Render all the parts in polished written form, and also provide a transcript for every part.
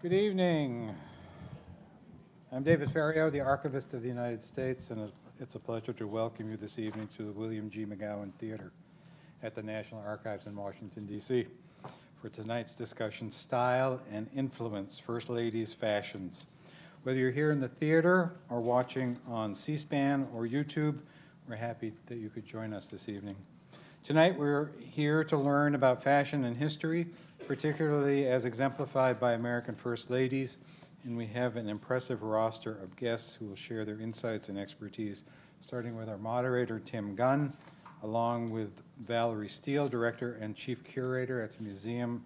Good evening. I'm David Ferriero, the Archivist of the United States, and it's a pleasure to welcome you this evening to the William G. McGowan Theater at the National Archives in Washington, D.C. for tonight's discussion, Style and Influence, First Ladies' Fashions. Whether you're here in the theater or watching on C-SPAN or YouTube, we're happy that you could join us this evening. Tonight we're here to learn about fashion and history, particularly as exemplified by American First Ladies, and we have an impressive roster of guests who will share their insights and expertise, starting with our moderator, Tim Gunn, along with Valerie Steele, Director and Chief Curator at the Museum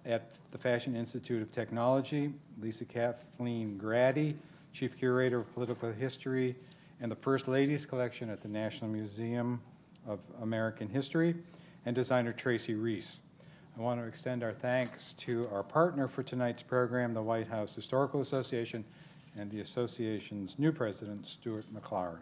at the Fashion Institute of Technology, Lisa Kathleen Graddy, Chief Curator of Political History and the First Ladies Collection at the National Museum of American History, and designer Tracy Reese. I want to extend our thanks to our partner for tonight's program, the White House Historical Association, and the association's new president, Stuart McLaren.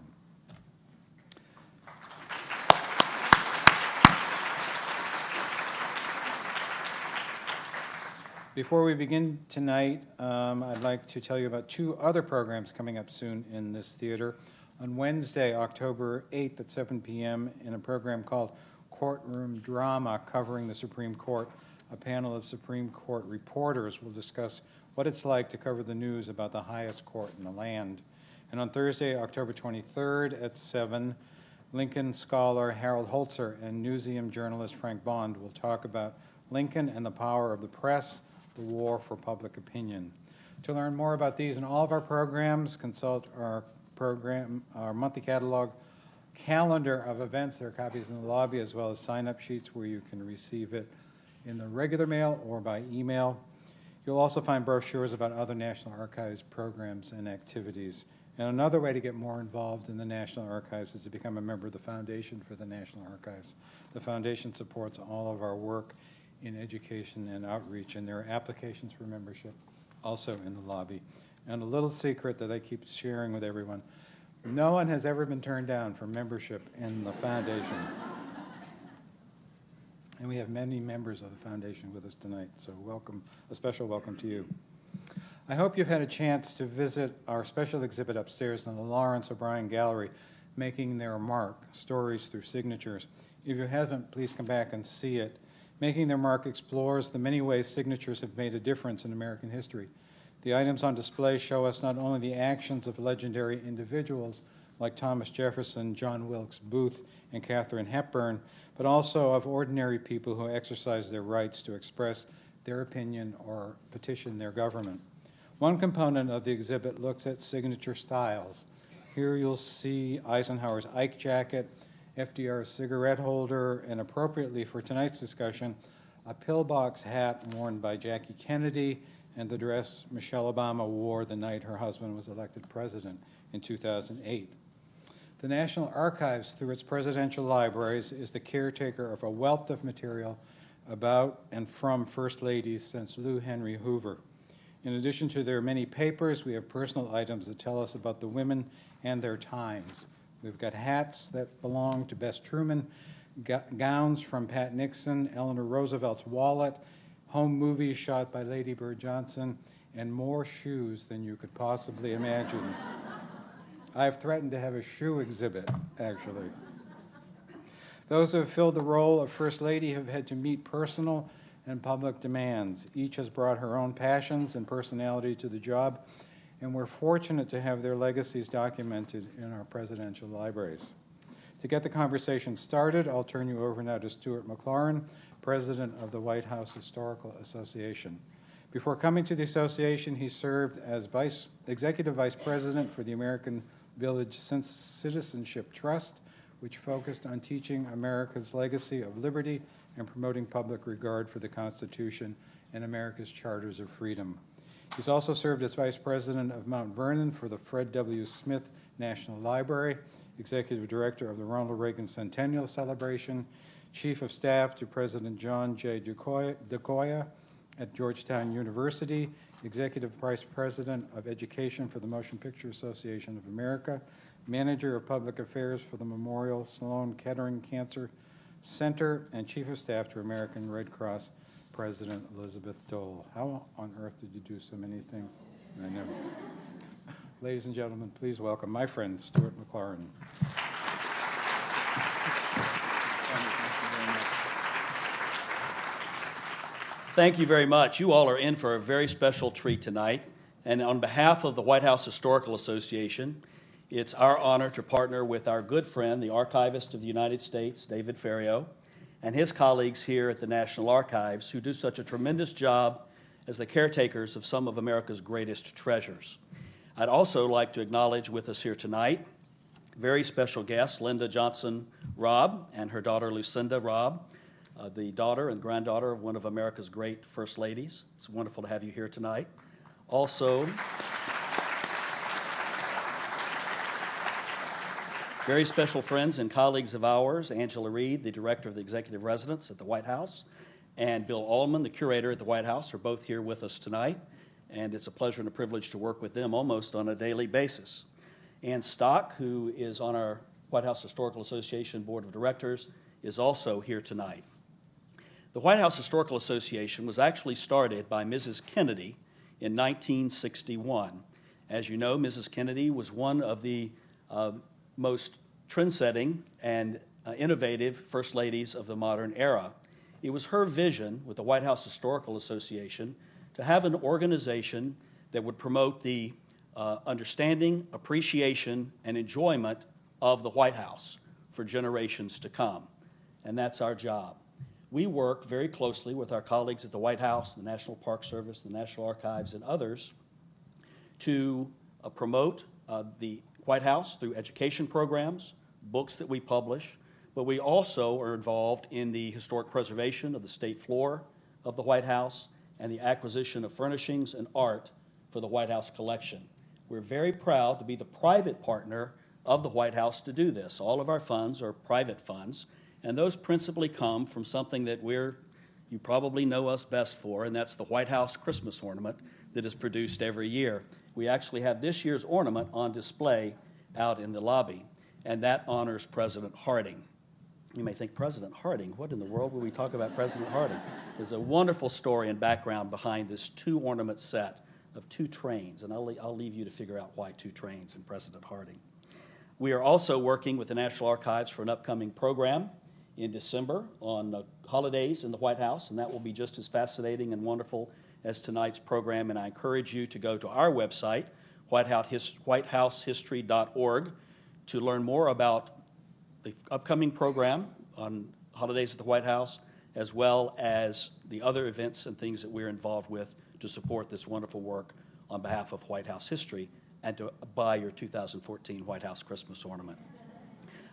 Before we begin tonight, I'd like to tell you about two other programs coming up soon in this theater. On Wednesday, October 8th at 7 p.m. in a program called Courtroom Drama covering the Supreme Court, a panel of Supreme Court reporters will discuss what it's like to cover the news about the highest court in the land. And on Thursday, October 23rd at 7, Lincoln scholar Harold Holzer and Newseum journalist Frank Bond will talk about Lincoln and the power of the press, the war for public opinion. To learn more about these and all of our programs, consult our monthly catalog calendar of events. There are copies in the lobby, as well as sign-up sheets where you can receive it in the regular mail or by email. You'll also find brochures about other National Archives programs and activities. And another way to get more involved in the National Archives is to become a member of the Foundation for the National Archives. The Foundation supports all of our work in education and outreach, and there are applications for membership also in the lobby. And a little secret that I keep sharing with everyone, no one has ever been turned down for membership in the Foundation. And we have many members of the Foundation with us tonight, so welcome, a special welcome to you. I hope you've had a chance to visit our special exhibit upstairs in the Lawrence O'Brien Gallery, Making Their Mark, Stories Through Signatures. If you haven't, please come back and see it. Making Their Mark explores the many ways signatures have made a difference in American history. The items on display show us not only the actions of legendary individuals like Thomas Jefferson, John Wilkes Booth, and Katharine Hepburn, but also of ordinary people who exercise their rights to express their opinion or petition their government. One component of the exhibit looks at signature styles. Here you'll see Eisenhower's Ike jacket, FDR's cigarette holder, and appropriately for tonight's discussion, a pillbox hat worn by Jackie Kennedy, and the dress Michelle Obama wore the night her husband was elected president in 2008. The National Archives, through its presidential libraries, is the caretaker of a wealth of material about and from First Ladies since Lou Henry Hoover. In addition to their many papers, we have personal items that tell us about the women and their times. We've got hats that belong to Bess Truman, gowns from Pat Nixon, Eleanor Roosevelt's wallet, home movies shot by Lady Bird Johnson, and more shoes than you could possibly imagine. I've threatened to have a shoe exhibit, actually. Those who have filled the role of First Lady have had to meet personal and public demands. Each has brought her own passions and personality to the job, and we're fortunate to have their legacies documented in our presidential libraries. To get the conversation started, I'll turn you over now to Stuart McLaren, President of the White House Historical Association. Before coming to the association, he served as Executive Vice President for the American Village Citizenship Trust, which focused on teaching America's legacy of liberty and promoting public regard for the Constitution and America's charters of freedom. He's also served as Vice President of Mount Vernon for the Fred W. Smith National Library, Executive Director of the Ronald Reagan Centennial Celebration, Chief of Staff to President John J. DeCoya at Georgetown University, Executive Vice President of Education for the Motion Picture Association of America, Manager of Public Affairs for the Memorial Sloan Kettering Cancer Center, and Chief of Staff to American Red Cross President Elizabeth Dole. How on earth did you do so many things? I never. Ladies and gentlemen, please welcome my friend, Stuart McLaren. Thank you very much. You all are in for a very special treat tonight. And on behalf of the White House Historical Association, it's our honor to partner with our good friend, the Archivist of the United States, David Ferriero, and his colleagues here at the National Archives, who do such a tremendous job as the caretakers of some of America's greatest treasures. I'd also like to acknowledge with us here tonight very special guests, Linda Johnson Robb and her daughter Lucinda Robb, the daughter and granddaughter of one of America's great First Ladies. It's wonderful to have you here tonight. Also, very special friends and colleagues of ours, Angela Reed, the Director of the Executive Residence at the White House, and Bill Allman, the Curator at the White House, are both here with us tonight, and it's a pleasure and a privilege to work with them almost on a daily basis. Ann Stock, who is on our White House Historical Association Board of Directors, is also here tonight. The White House Historical Association was actually started by Mrs. Kennedy in 1961. As you know, Mrs. Kennedy was one of the most trend-setting and innovative First Ladies of the modern era. It was her vision with the White House Historical Association to have an organization that would promote the understanding, appreciation, and enjoyment of the White House for generations to come. And that's our job. We work very closely with our colleagues at the White House, the National Park Service, the National Archives, and others to promote the White House through education programs, books that we publish, but we also are involved in the historic preservation of the state floor of the White House and the acquisition of furnishings and art for the White House collection. We're very proud to be the private partner of the White House to do this. All of our funds are private funds, and those principally come from something that you probably know us best for, and that's the White House Christmas ornament that is produced every year. We actually have this year's ornament on display out in the lobby, and that honors President Harding. You may think, President Harding, what in the world would we talk about President Harding? There's a wonderful story and background behind this two-ornament set of two trains, and I'll leave you to figure out why two trains and President Harding. We are also working with the National Archives for an upcoming program in December on holidays in the White House, and that will be just as fascinating and wonderful as tonight's program, and I encourage you to go to our website, whitehousehistory.org, to learn more about the upcoming program on holidays at the White House, as well as the other events and things that we're involved with to support this wonderful work on behalf of White House history and to buy your 2014 White House Christmas ornament.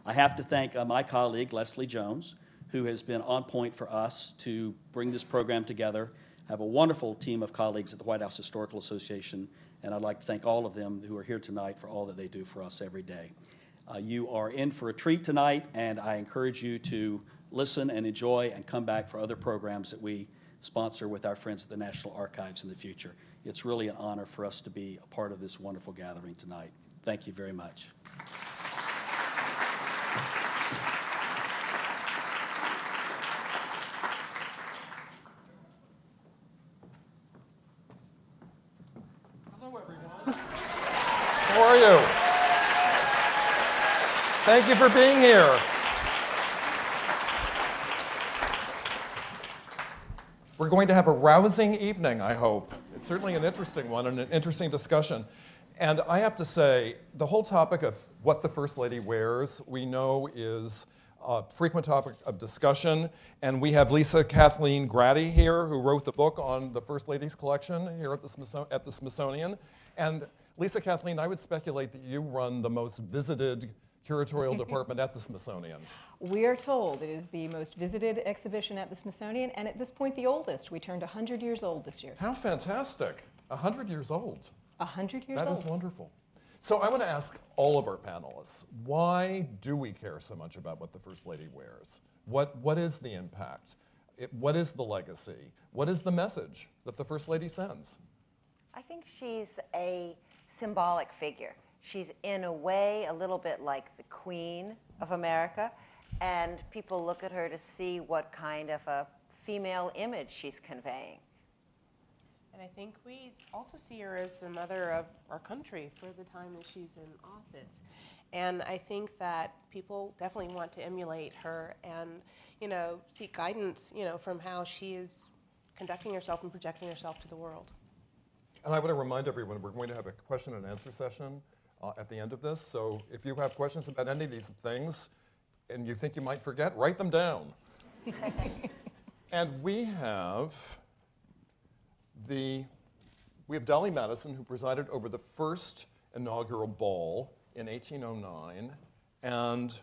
I have to thank my colleague, Leslie Jones, who has been on point for us to bring this program together. I have a wonderful team of colleagues at the White House Historical Association, and I'd like to thank all of them who are here tonight for all that they do for us every day. You are in for a treat tonight, and I encourage you to listen and enjoy and come back for other programs that we sponsor with our friends at the National Archives in the future. It's really an honor for us to be a part of this wonderful gathering tonight. Thank you very much. Hello, everyone. How are you? Thank you for being here. We're going to have a rousing evening, I hope. It's certainly an interesting one and an interesting discussion. And I have to say, the whole topic of what the First Lady wears, we know is a frequent topic of discussion. And we have Lisa Kathleen Graddy here, who wrote the book on the First Lady's collection here at the Smithsonian. And Lisa Kathleen, I would speculate that you run the most visited curatorial department at the Smithsonian. We are told it is the most visited exhibition at the Smithsonian, and at this point, the oldest. We turned 100 years old this year. How fantastic. 100 years old. 100 years old. That is wonderful. So I want to ask all of our panelists, why do we care so much about what the First Lady wears? What is the impact? What is the legacy? What is the message that the First Lady sends? I think she's a symbolic figure. She's in a way a little bit like the Queen of America, and people look at her to see what kind of a female image she's conveying. And I think we also see her as the mother of our country for the time that she's in office. And I think that people definitely want to emulate her and, seek guidance, from how she is conducting herself and projecting herself to the world. And I want to remind everyone, we're going to have a question and answer session at the end of this. So if you have questions about any of these things and you think you might forget, write them down. And we have Dolly Madison, who presided over the first inaugural ball in 1809. And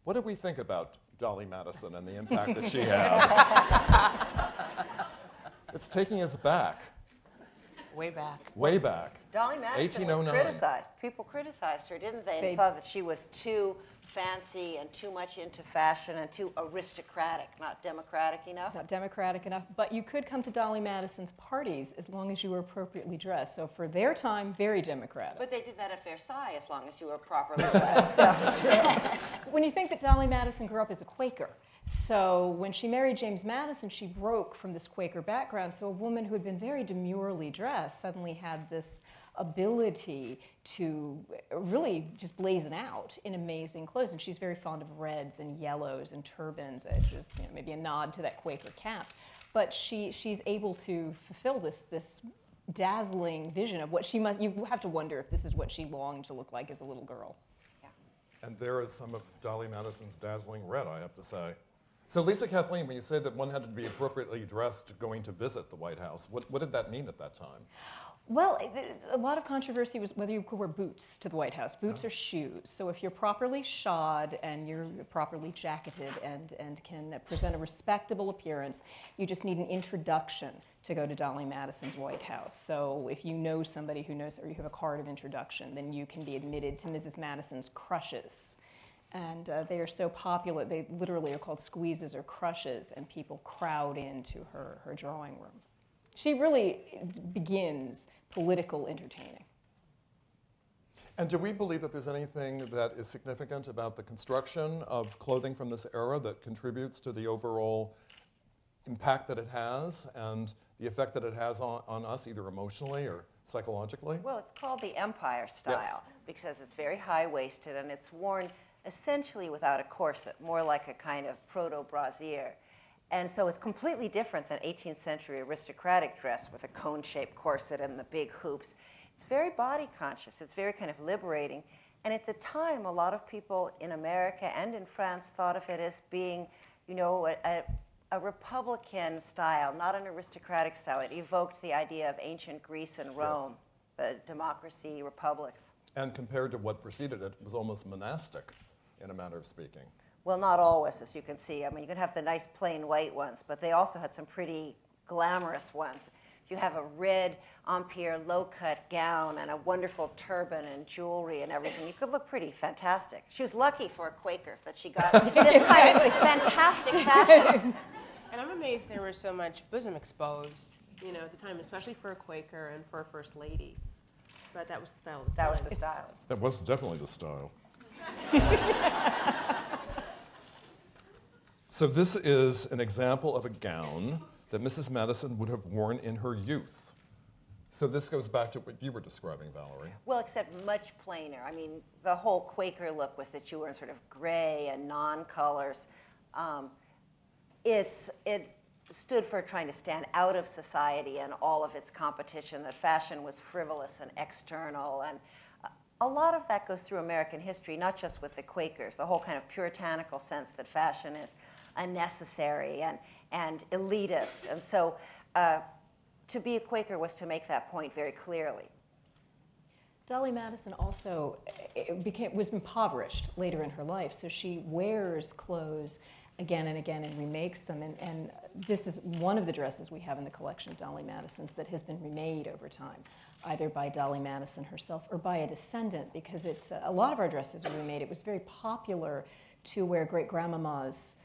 what do we think about Dolly Madison and the impact that she had? It's taking us back. Way back. Way back. Dolly Madison was 1809. criticized. People criticized her, didn't they? And thought that she was too fancy and too much into fashion and too aristocratic, not democratic enough. Not democratic enough, but you could come to Dolly Madison's parties as long as you were appropriately dressed. So for their time, very democratic. But they did that at Versailles as long as you were properly dressed. So. When you think that Dolly Madison grew up as a Quaker, so when she married James Madison, she broke from this Quaker background. So a woman who had been very demurely dressed suddenly had this ability to really just blazon out in amazing clothes. And she's very fond of reds and yellows and turbans, which is maybe a nod to that Quaker cap. But she's able to fulfill this dazzling vision of what she must. You have to wonder if this is what she longed to look like as a little girl. And there is some of Dolly Madison's dazzling red, I have to say. So Lisa Kathleen, when you say that one had to be appropriately dressed going to visit the White House, what did that mean at that time? Well, a lot of controversy was whether you could wear boots to the White House, boots or shoes. So if you're properly shod and you're properly jacketed and can present a respectable appearance, you just need an introduction to go to Dolly Madison's White House. So if you know somebody who knows, or you have a card of introduction, then you can be admitted to Mrs. Madison's crushes. And they are so popular, they literally are called squeezes or crushes, and people crowd into her drawing room. She really begins political entertaining. And do we believe that there's anything that is significant about the construction of clothing from this era that contributes to the overall impact that it has and the effect that it has on us, either emotionally or psychologically? Well, it's called the Empire style because it's very high-waisted and it's worn essentially without a corset, more like a kind of proto-brassiere. And so it's completely different than 18th century aristocratic dress with a cone-shaped corset and the big hoops. It's very body conscious. It's very kind of liberating. And at the time, a lot of people in America and in France thought of it as being, a Republican style, not an aristocratic style. It evoked the idea of ancient Greece and Rome, the democracy, republics. And compared to what preceded it, it was almost monastic, in a manner of speaking. Well, not always, as you can see. I mean, you can have the nice plain white ones, but they also had some pretty glamorous ones. If you have a red Empire low-cut gown and a wonderful turban and jewelry and everything, you could look pretty fantastic. She was lucky for a Quaker that she got this kind of fantastic fashion. And I'm amazed there was so much bosom exposed, at the time, especially for a Quaker and for a First Lady. But that was the style of the That was time. the style. That was definitely the style. So this is an example of a gown that Mrs. Madison would have worn in her youth. So this goes back to what you were describing, Valerie. Well, except much plainer. I mean, the whole Quaker look was that you were in sort of gray and non-colors. It stood for trying to stand out of society and all of its competition, that fashion was frivolous and external. And a lot of that goes through American history, not just with the Quakers, the whole kind of puritanical sense that fashion is unnecessary and elitist. And so to be a Quaker was to make that point very clearly. Dolly Madison also was impoverished later in her life, so she wears clothes again and again and remakes them. And this is one of the dresses we have in the collection of Dolly Madison's that has been remade over time, either by Dolly Madison herself or by a descendant, because it's a lot of our dresses are remade. It was very popular to wear great-grandmama's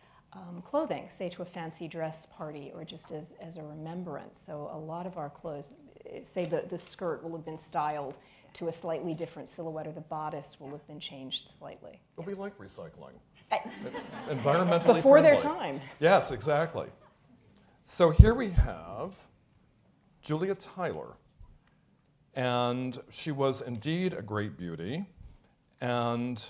clothing, say to a fancy dress party or just as a remembrance. So a lot of our clothes, say the skirt will have been styled to a slightly different silhouette, or the bodice will have been changed slightly. But we like recycling. It's environmentally Before their friendly. time. Yes, exactly. So here we have Julia Tyler. And she was indeed a great beauty. And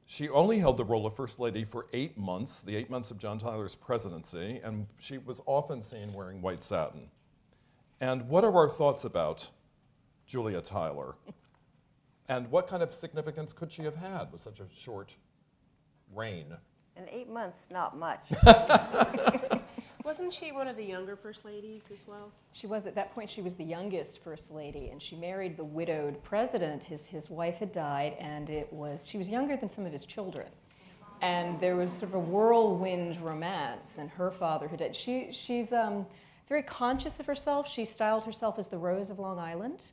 she only held the role of First Lady for 8 months, the 8 months of John Tyler's presidency, and she was often seen wearing white satin. And what are our thoughts about Julia Tyler? And what kind of significance could she have had with such a short reign? In 8 months, not much. Wasn't she one of the younger first ladies as well? She was, at that point, she was the youngest first lady, and she married the widowed president. His wife had died, and she was younger than some of his children. And there was sort of a whirlwind romance, and her father had died. She's very conscious of herself. She styled herself as the Rose of Long Island,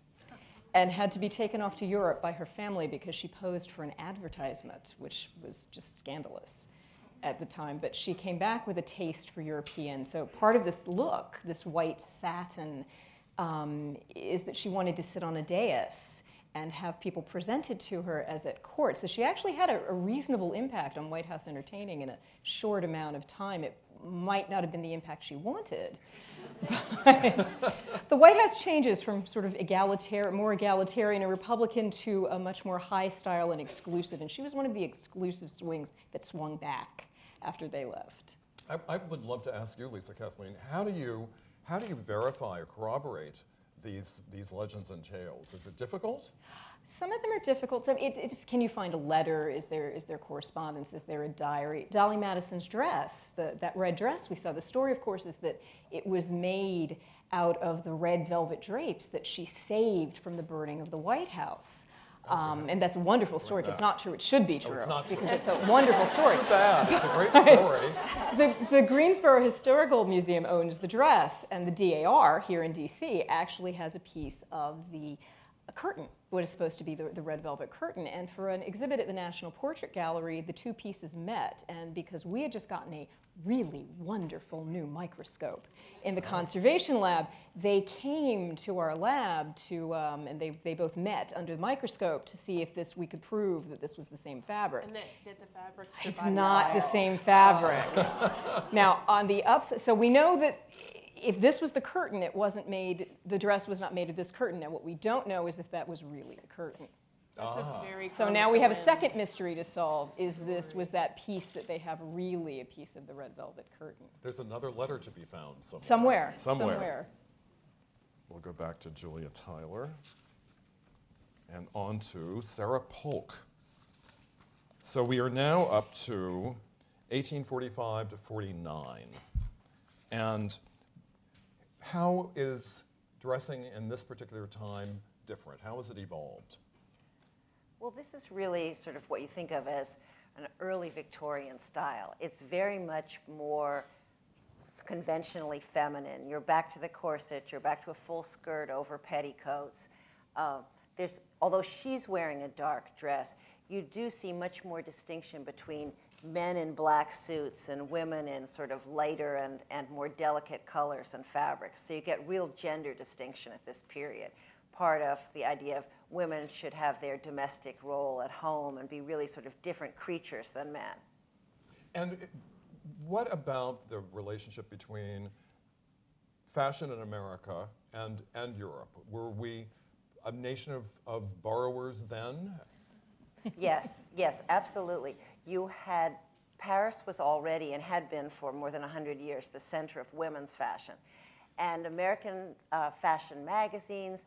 and had to be taken off to Europe by her family because she posed for an advertisement, which was just scandalous at the time. But she came back with a taste for European. So part of this look, this white satin, is that she wanted to sit on a dais and have people presented to her as at court. So she actually had a reasonable impact on White House entertaining in a short amount of time. It might not have been the impact she wanted. But the White House changes from sort of more egalitarian and Republican to a much more high style and exclusive. And she was one of the exclusive swings that swung back after they left. I would love to ask you, Lisa Kathleen, how do you verify or corroborate these legends and tales? Is it difficult? Some of them are difficult. So can you find a letter? Is there correspondence? Is there a diary? Dolly Madison's dress, that red dress we saw, the story, of course, is that it was made out of the red velvet drapes that she saved from the burning of the White House. And that's a wonderful story. If it's not true, it should be true. it's not true. Because it's a wonderful story. Too bad. It's a great story. The Greensboro Historical Museum owns the dress, and the DAR here in D.C. actually has a piece of the curtain, what is supposed to be the red velvet curtain. And for an exhibit at the National Portrait Gallery, the two pieces met. And because we had just gotten a really wonderful new microscope in the conservation lab, they came to our lab and they both met under the microscope to see if we could prove that this was the same fabric. And did the fabric It's survive? not the same fabric. Now, on the upside, so we know that if this was the curtain, the dress was not made of this curtain. Now, what we don't know is if that was really the curtain. That's a very So now we have a comical second mystery to solve. Was that piece that they have really a piece of the red velvet curtain? There's another letter to be found Somewhere. We'll go back to Julia Tyler and on to Sarah Polk. So we are now up to 1845 to 49. And how is dressing in this particular time different? How has it evolved? Well, this is really sort of what you think of as an early Victorian style. It's very much more conventionally feminine. You're back to the corset, you're back to a full skirt over petticoats. Although she's wearing a dark dress, you do see much more distinction between men in black suits and women in sort of lighter and more delicate colors and fabrics. So you get real gender distinction at this period. Part of the idea of women should have their domestic role at home and be really sort of different creatures than men. And what about the relationship between fashion in America and Europe? Were we a nation of borrowers then? Yes, absolutely. Paris was already and had been for more than 100 years the center of women's fashion. And American fashion magazines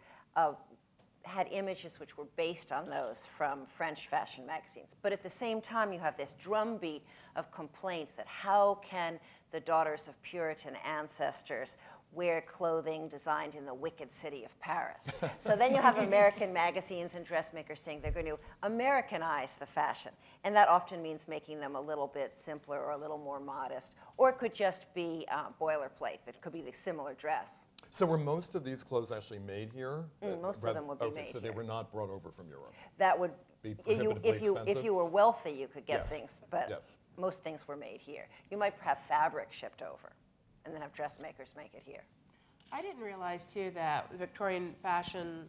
had images which were based on those from French fashion magazines. But at the same time, you have this drumbeat of complaints that how can the daughters of Puritan ancestors wear clothing designed in the wicked city of Paris? So then you have American magazines and dressmakers saying they're going to Americanize the fashion. And that often means making them a little bit simpler or a little more modest. Or it could just be boilerplate. It could be the similar dress. So were most of these clothes actually made here? Most of them would be made so here. they were not brought over from Europe? That would be prohibitively expensive? If you were wealthy, you could get Yes. things, but Yes. most things were made here. You might have fabric shipped over and then have dressmakers make it here. I didn't realize, too, that Victorian fashion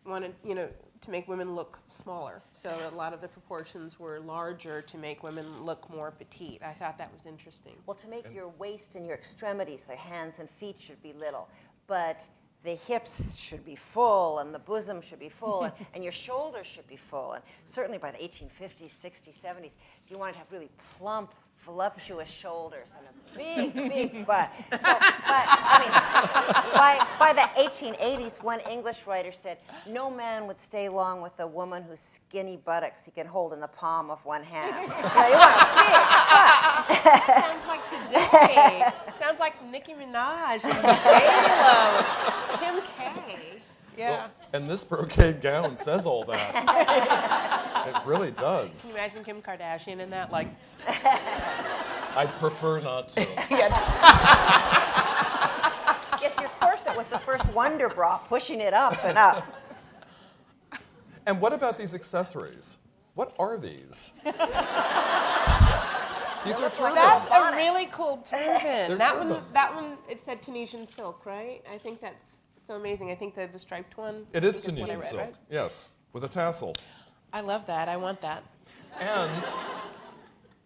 wanted, to make women look smaller. So a lot of the proportions were larger to make women look more petite. I thought that was interesting. Well, to make your waist and your extremities, so hands and feet should be little, but the hips should be full and the bosom should be full and your shoulders should be full. And certainly by the 1850s, 60s, 70s, you wanted to have really plump, voluptuous shoulders and a big, big butt. So, but I mean, by the 1880s, one English writer said, no man would stay long with a woman whose skinny buttocks he can hold in the palm of one hand. You want a big butt. Sounds like today. Sounds like Nicki Minaj and J-Lo, Kim K. Yeah. Well, and this brocade gown says all that. It really does. Can you imagine Kim Kardashian in that? Like, I'd prefer not to. Yes, your corset was the first wonder bra, pushing it up and up. And what about these accessories? What are these? These are turbans. that's a really cool turban. That turbans. one, it said Tunisian silk, right? I think that's so amazing. I think the striped one. It is I think what I Tunisian read, silk, right? yes, with a tassel. I love that. I want that. And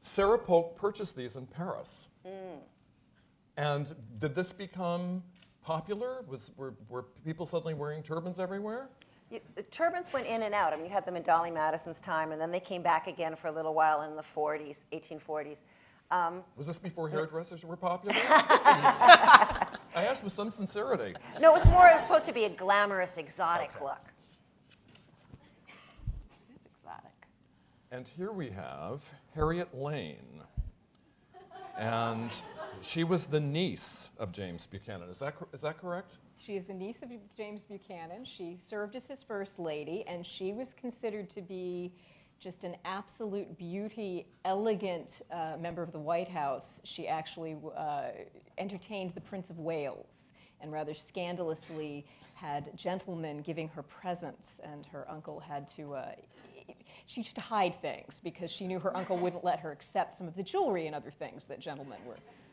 Sarah Polk purchased these in Paris. And did this become popular? Were people suddenly wearing turbans everywhere? The turbans went in and out. I mean, you had them in Dolly Madison's time, and then they came back again for a little while in the 40s, 1840s. Was this before hairdressers were popular? I asked with some sincerity. No, it was more supposed to be a glamorous, exotic look. It is exotic. And here we have Harriet Lane. And she was the niece of James Buchanan. Is that correct? She is the niece of James Buchanan. She served as his first lady, and she was considered to be just an absolute beauty, elegant member of the White House. She actually entertained the Prince of Wales and rather scandalously had gentlemen giving her presents, and her uncle had to, she used to hide things because she knew her uncle wouldn't let her accept some of the jewelry and other things that gentlemen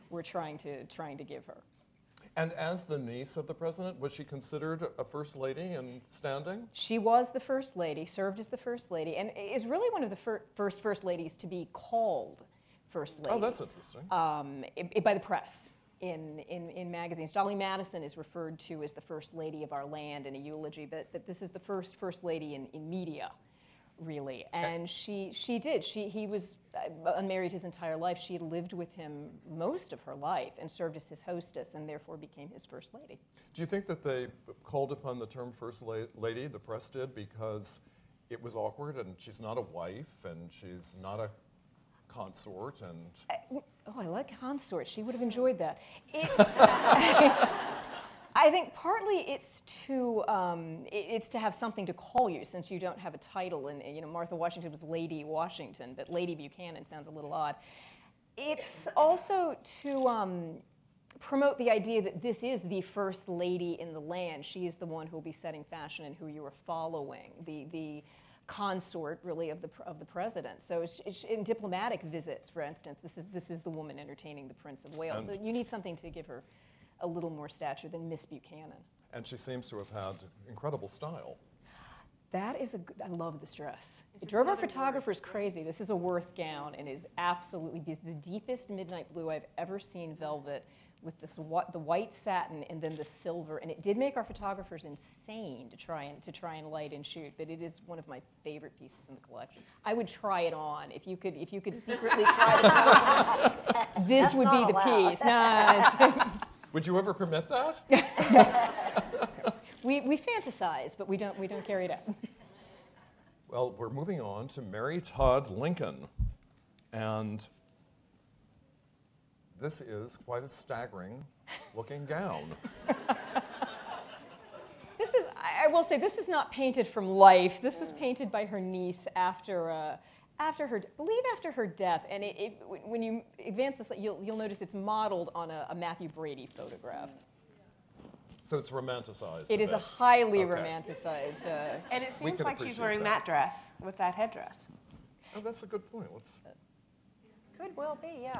were trying to give her. And as the niece of the president, was she considered a first lady in standing? She was the first lady, served as the first lady, and is really one of the first ladies to be called first lady. Oh, that's interesting. By the press in magazines. Dolly Madison is referred to as the first lady of our land in a eulogy, but this is the first lady in media, really. And he was unmarried his entire life. She lived with him most of her life and served as his hostess and therefore became his first lady. Do you think that they called upon the term first lady, the press did, because it was awkward and she's not a wife and she's not a consort and... I like consort. She would have enjoyed that. I think partly it's to have something to call you, since you don't have a title. And Martha Washington was Lady Washington, but Lady Buchanan sounds a little odd. It's also to promote the idea that this is the first lady in the land. She is the one who will be setting fashion and who you are following. The consort, really, of the president. So it's in diplomatic visits, for instance, this is the woman entertaining the Prince of Wales. So you need something to give her a little more stature than Miss Buchanan. And she seems to have had incredible style. That is I love this dress. It drove our photographers crazy. This is a Worth gown and is absolutely the deepest midnight blue I've ever seen velvet, with the white satin and then the silver. And it did make our photographers insane to try and light and shoot, but it is one of my favorite pieces in the collection. I would try it on. If you could secretly try to this That's would not be the allowed. piece. No, Would you ever permit that? we fantasize, but we don't carry it out. Well, we're moving on to Mary Todd Lincoln. And this is quite a staggering looking gown. I will say, this is not painted from life. This was painted by her niece after her death. And when you advance this, you'll notice it's modeled on a Matthew Brady photograph. So it's romanticized. It is a highly romanticized. And it We seems can like she's appreciate wearing that dress with that headdress. Oh, that's a good point. Could well be, yeah.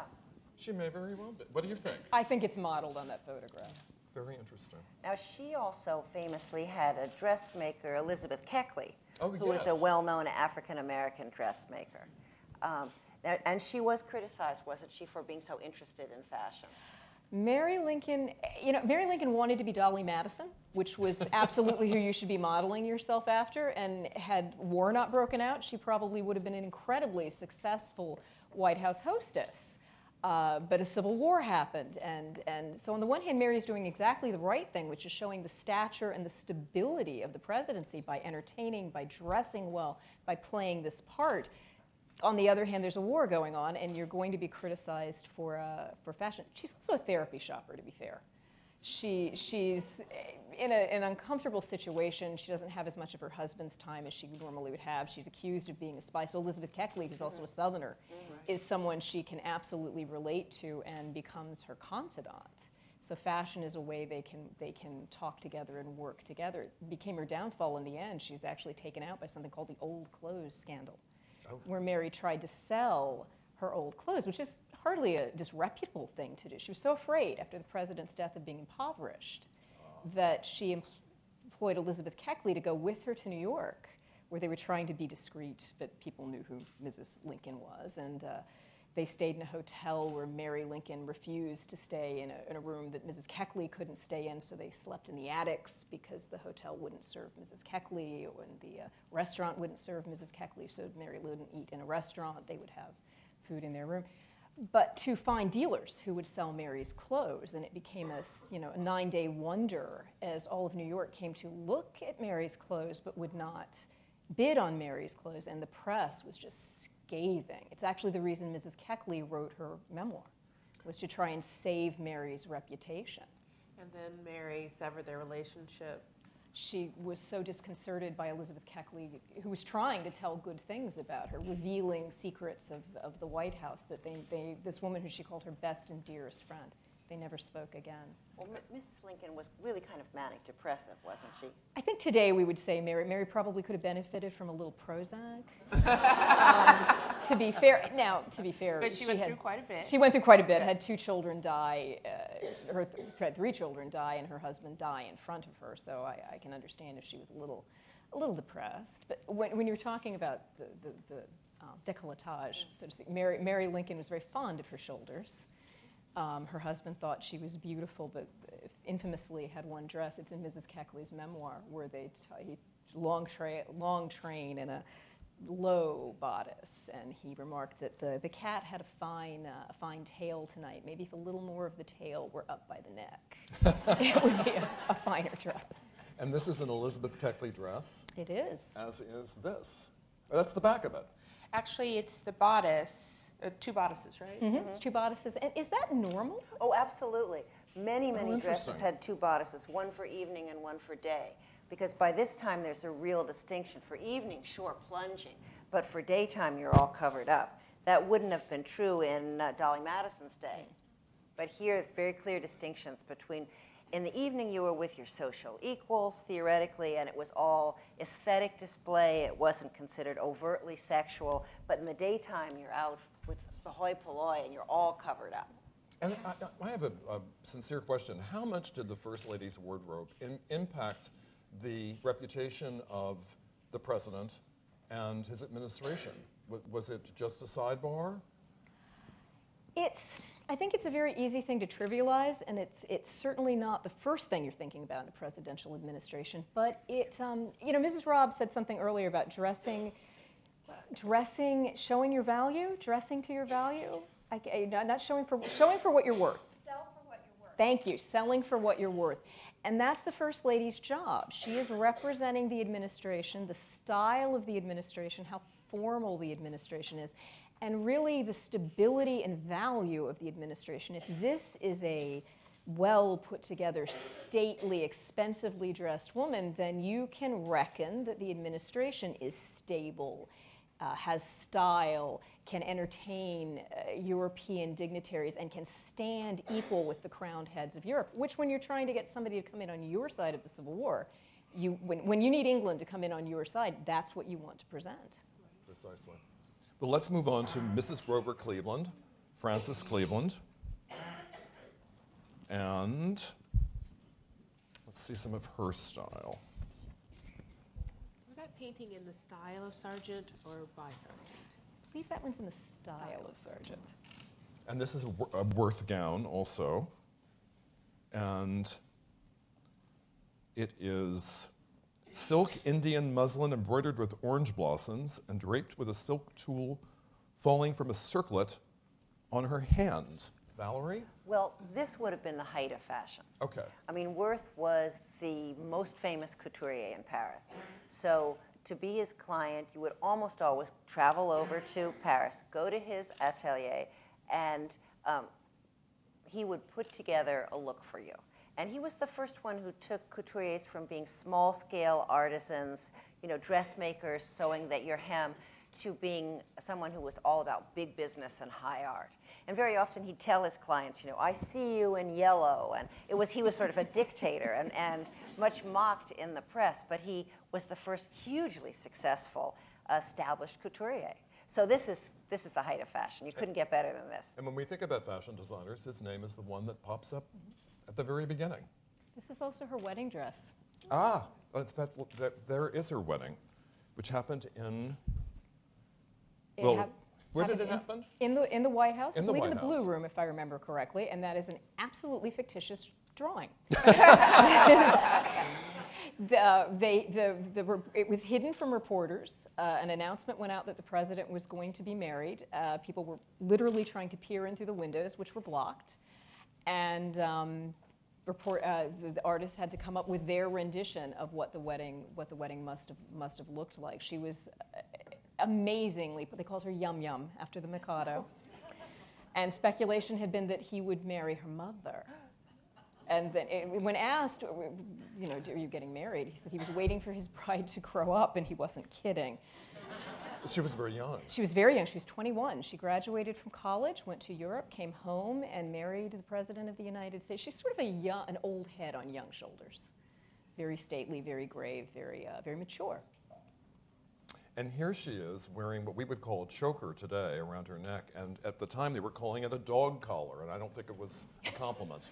She may very well be. What do you think? I think it's modeled on that photograph. Very interesting. Now, she also famously had a dressmaker, Elizabeth Keckley, Oh, who was a yes. well-known African-American dressmaker. And she was criticized, wasn't she, for being so interested in fashion? Mary Lincoln, Mary Lincoln wanted to be Dolly Madison, which was absolutely who you should be modeling yourself after. And had war not broken out, she probably would have been an incredibly successful White House hostess. But a civil war happened. And so on the one hand, Mary's doing exactly the right thing, which is showing the stature and the stability of the presidency by entertaining, by dressing well, by playing this part. On the other hand, there's a war going on, and you're going to be criticized for fashion. She's also a therapy shopper, to be fair. She's in an uncomfortable situation. She doesn't have as much of her husband's time as she normally would have. She's accused of being a spy. So Elizabeth Keckley, who's also a Southerner, is someone she can absolutely relate to and becomes her confidant. So fashion is a way they can talk together and work together. It became her downfall in the end. She's actually taken out by something called the old clothes scandal, where Mary tried to sell her old clothes, which is hardly a disreputable thing to do. She was so afraid after the president's death of being impoverished that she employed Elizabeth Keckley to go with her to New York, where they were trying to be discreet, but people knew who Mrs. Lincoln was. And they stayed in a hotel where Mary Lincoln refused to stay in a room that Mrs. Keckley couldn't stay in, so they slept in the attics because the hotel wouldn't serve Mrs. Keckley, and the restaurant wouldn't serve Mrs. Keckley, so Mary wouldn't eat in a restaurant. They would have food in their room. But to find dealers who would sell Mary's clothes, and it became a 9-day wonder as all of New York came to look at Mary's clothes but would not bid on Mary's clothes, and the press was just scathing. It's actually the reason Mrs. Keckley wrote her memoir, was to try and save Mary's reputation. And then Mary severed their relationship. She was so disconcerted by Elizabeth Keckley, who was trying to tell good things about her, revealing secrets of the White House, that this woman who she called her best and dearest friend, they never spoke again. Well, Mrs. Lincoln was really kind of manic depressive, wasn't she? I think today we would say Mary probably could have benefited from a little Prozac. To be fair, But she went through quite a bit. She went through quite a bit. Had 2 children die, had 3 children die, and her husband die in front of her. So I can understand if she was a little depressed. But when you were talking about the décolletage, so to speak, Mary Lincoln was very fond of her shoulders. Her husband thought she was beautiful, but infamously had one dress. It's in Mrs. Keckley's memoir, where he long train and a low bodice, and he remarked that the cat had a fine tail tonight. Maybe if a little more of the tail were up by the neck, it would be a finer dress. And this is an Elizabeth Keckley dress, It is. as is this. That's the back of it. Actually, it's the bodice, 2 bodices, right? Mm-hmm. It's 2 bodices. And is that normal? Oh, absolutely. Many dresses interesting. had 2 bodices, one for evening and one for day. Because by this time, there's a real distinction. For evening, sure, plunging. But for daytime, you're all covered up. That wouldn't have been true in Dolly Madison's day. But here, it's very clear distinctions between, in the evening, you were with your social equals, theoretically, and it was all aesthetic display. It wasn't considered overtly sexual. But in the daytime, you're out with the hoi polloi, and you're all covered up. And I have a sincere question. How much did the First Lady's wardrobe impact the reputation of the president and his administration? Was it just a sidebar? I think it's a very easy thing to trivialize, and it's certainly not the first thing you're thinking about in a presidential administration. But Mrs. Robb said something earlier about dressing, showing your value, dressing to your value. Not showing for what you're worth. Sell for what you're worth. Thank you, selling for what you're worth. And that's the First Lady's job. She is representing the administration, the style of the administration, how formal the administration is, and really the stability and value of the administration. If this is a well put together, stately, expensively dressed woman, then you can reckon that the administration is stable, has style, can entertain European dignitaries, and can stand equal with the crowned heads of Europe, which when you're trying to get somebody to come in on your side of the Civil War, when you need England to come in on your side, that's what you want to present. Precisely. Well, let's move on to Mrs. Grover Cleveland, Frances Cleveland. And Let's see some of her style. Was that painting in the style of Sargent or by Sargent? I believe that one's in the style of Sargent. And this is a Worth gown also. And it is silk Indian muslin embroidered with orange blossoms and draped with a silk tulle falling from a circlet on her hand. Valerie? Well, this would have been the height of fashion. Okay. I mean, Worth was the most famous couturier in Paris. So to be his client, you would almost always travel over to Paris, go to his atelier, and he would put together a look for you. And he was the first one who took couturiers from being small-scale artisans, you know, dressmakers sewing that your hem, to being someone who was all about big business and high art. And very often he'd tell his clients, you know, I see you in yellow. And he was sort of a dictator and much mocked in the press, but he was the first hugely successful established couturier. So this is the height of fashion. You couldn't get better than this. And when we think about fashion designers, his name is the one that pops up at the very beginning. This is also her wedding dress. Ah, there is her wedding, which happened in, where did it happen? In the White House. In the I believe White in the Blue House. Room, if I remember correctly, and that is an absolutely fictitious drawing. It was hidden from reporters. An announcement went out that the president was going to be married. People were literally trying to peer in through the windows, which were blocked. And the artists had to come up with their rendition of what the wedding must have looked like. She was amazingly, they called her Yum Yum after the Mikado. And speculation had been that he would marry her mother. And then when asked, you know, are you getting married? He said he was waiting for his bride to grow up, and he wasn't kidding. She was very young. She was very young. She was 21. She graduated from college, went to Europe, came home, and married the President of the United States. She's sort of an old head on young shoulders. Very stately, very grave, very mature. And here she is wearing what we would call a choker today around her neck, and at the time they were calling it a dog collar, and I don't think it was a compliment.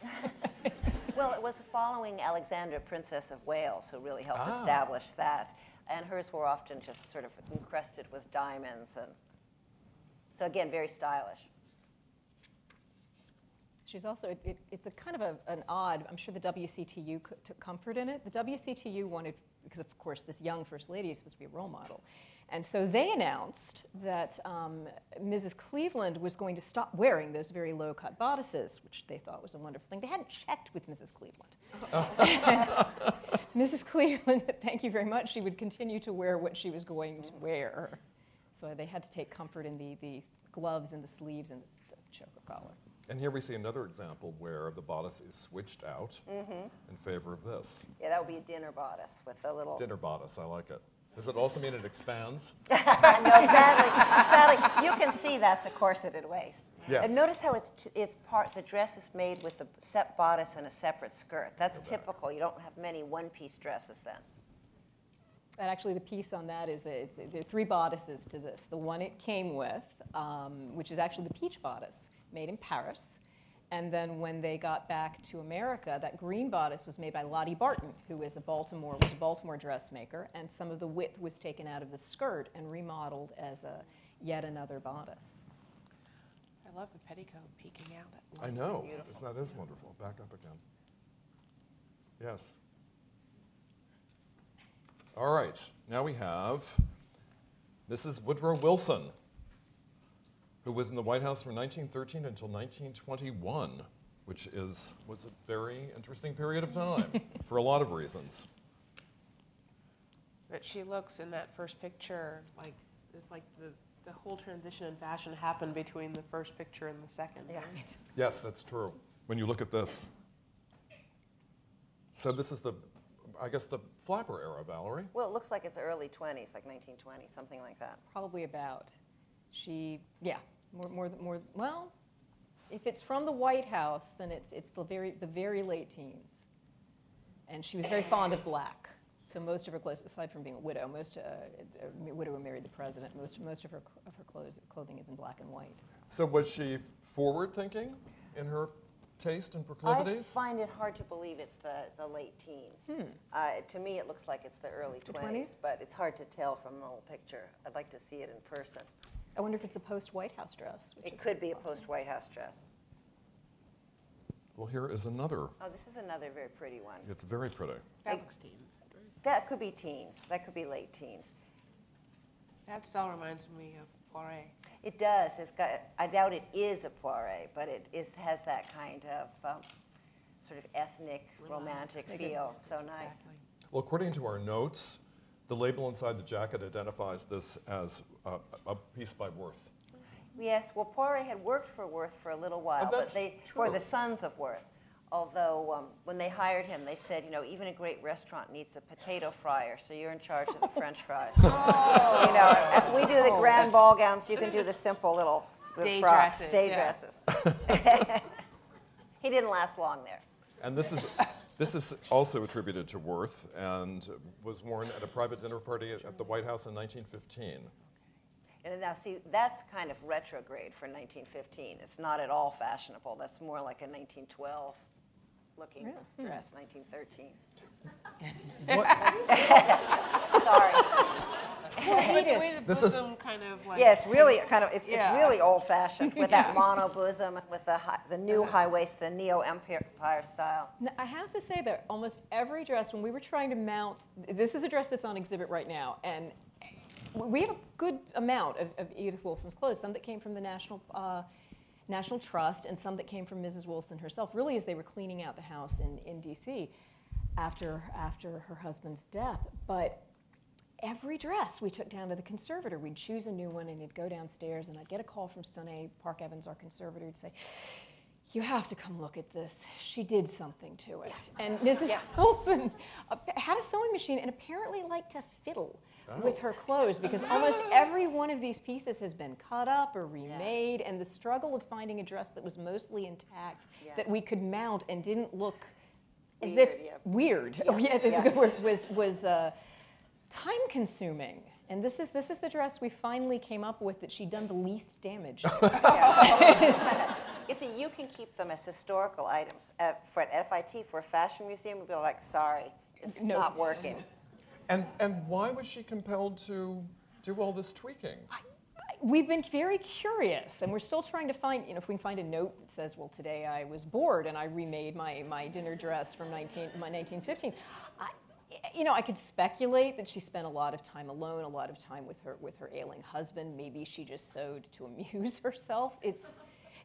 Well, it was following Alexandra, Princess of Wales, who really helped establish that. And hers were often just sort of encrusted with diamonds. And so again, very stylish. She's also, it's a kind of an odd, I'm sure the WCTU took comfort in it. The WCTU wanted, because of course this young First Lady is supposed to be a role model. And so they announced that Mrs. Cleveland was going to stop wearing those very low-cut bodices, which they thought was a wonderful thing. They hadn't checked with Mrs. Cleveland. Mrs. Cleveland, thank you very much, she would continue to wear what she was going to wear. So they had to take comfort in the gloves and the sleeves and the choker collar. And here we see another example where the bodice is switched out in favor of this. Yeah, that would be a dinner bodice with a little... Dinner bodice, I like it. Does it also mean it expands? No, sadly, you can see that's a corseted waist. Yes. And notice how the dress is made with the set bodice and a separate skirt. That's typical. You don't have many one-piece dresses then. And actually, the piece on that is there are three bodices to this. The one it came with, which is actually the peach bodice, made in Paris. And then when they got back to America, that green bodice was made by Lottie Barton, who was a Baltimore dressmaker, and some of the width was taken out of the skirt and remodeled as yet another bodice. I love the petticoat peeking out. I know. Beautiful. That is wonderful. Back up again. Yes. All right. Now we have Mrs. Woodrow Wilson, who was in the White House from 1913 until 1921, which was a very interesting period of time for a lot of reasons. But she looks in that first picture like it's like the whole transition in fashion happened between the first picture and the second. Yeah. Right? Yes, that's true. When you look at this. So this is I guess the flapper era, Valerie. Well, it looks like it's early 20s, like 1920, something like that. Probably about. Well, if it's from the White House, then it's the very late teens. And she was very fond of black. So most of her clothes, aside from being a widow, a widow who married the president, most of her clothing is in black and white. So was she forward-thinking in her taste and I proclivities? find it hard to believe it's the late teens. To me, it looks like it's the early The 20s, 20s? but it's hard to tell from the little picture. I'd like to see it in person. I wonder if it's a post-White House dress. which It is could be a possible. post-White House dress. Well, here is another. Oh, this is another very pretty one. It's very pretty. That looks teens. That could be teens. That could be late teens. That style reminds me of Poiret. It does. It's got. I doubt it is a Poiret, but has that kind of sort of ethnic, romantic feel. So nice. Exactly. Well, according to our notes, the label inside the jacket identifies this as a piece by Worth. Yes. Well, Poiret had worked for Worth for a little while, but that's for true. the sons of Worth. Although when they hired him, they said, even a great restaurant needs a potato fryer, so you're in charge of the French fries. We do the grand ball gowns. You can do the simple little Day frocks, dresses, day yeah. dresses. He didn't last long there. And this is also attributed to Worth and was worn at a private dinner party at the White House in 1915. And now, see, that's kind of retrograde for 1915. It's not at all fashionable. That's more like a 1912 looking dress, 1913. Sorry. But the way the This is- bosom kind of like. Yeah, it's really it's Yeah. really old-fashioned with that mono bosom, with the new high waist, the neo-empire style. Now, I have to say that almost every dress, when we were trying to mount, this is a dress that's on exhibit right now, and we have a good amount of Edith Wilson's clothes, some that came from the National Trust and some that came from Mrs. Wilson herself, really as they were cleaning out the house in D.C. after her husband's death. But every dress we took down to the conservator, we'd choose a new one and it'd go downstairs, and I'd get a call from Sunday Park Evans, our conservator, who'd say, "You have to come look at this. She did something to it." And Mrs. Wilson had a sewing machine and apparently liked to fiddle with her clothes, because almost every one of these pieces has been cut up or remade, and the struggle of finding a dress that was mostly intact that we could mount and didn't look as if weird. Oh, yeah, that's a good word. Was time consuming. And this is the dress we finally came up with that she'd done the least damage to. You see, you can keep them as historical items. At FIT, for a fashion museum, we'd be like, sorry, it's not working. And why was she compelled to do all this tweaking? We've been very curious, and we're still trying to find, if we can find a note that says, well, today I was bored and I remade my dinner dress from my 1915. I could speculate that she spent a lot of time alone, a lot of time with her ailing husband. Maybe she just sewed to amuse herself.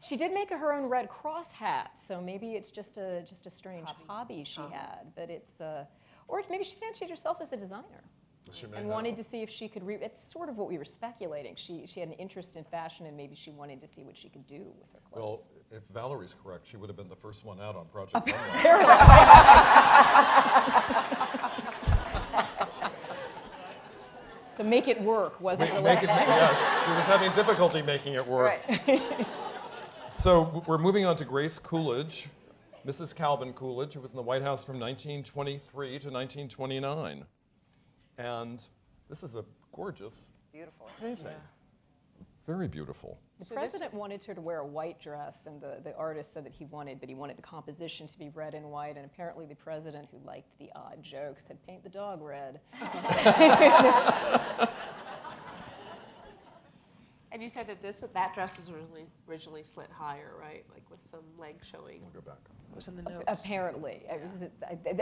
She did make her own Red Cross hat, so maybe it's just a strange hobby she had. But or maybe she fancied herself as a designer and wanted to see if she could. It's sort of what we were speculating. She had an interest in fashion, and maybe she wanted to see what she could do with her clothes. Well, if Valerie's correct, she would have been the first one out on Project Runway. So make it work wasn't really. Yes, she was having difficulty making it work. Right. So we're moving on to Grace Coolidge, Mrs. Calvin Coolidge, who was in the White House from 1923 to 1929. And this is a gorgeous Beautiful. painting. Very beautiful. The president wanted her to wear a white dress, and the artist said that he wanted the composition to be red and white, and apparently the president, who liked the odd jokes, said, "Paint the dog red." And you said that that dress was originally slit higher, right? Like with some leg showing. We'll go back. It was in the notes. Apparently.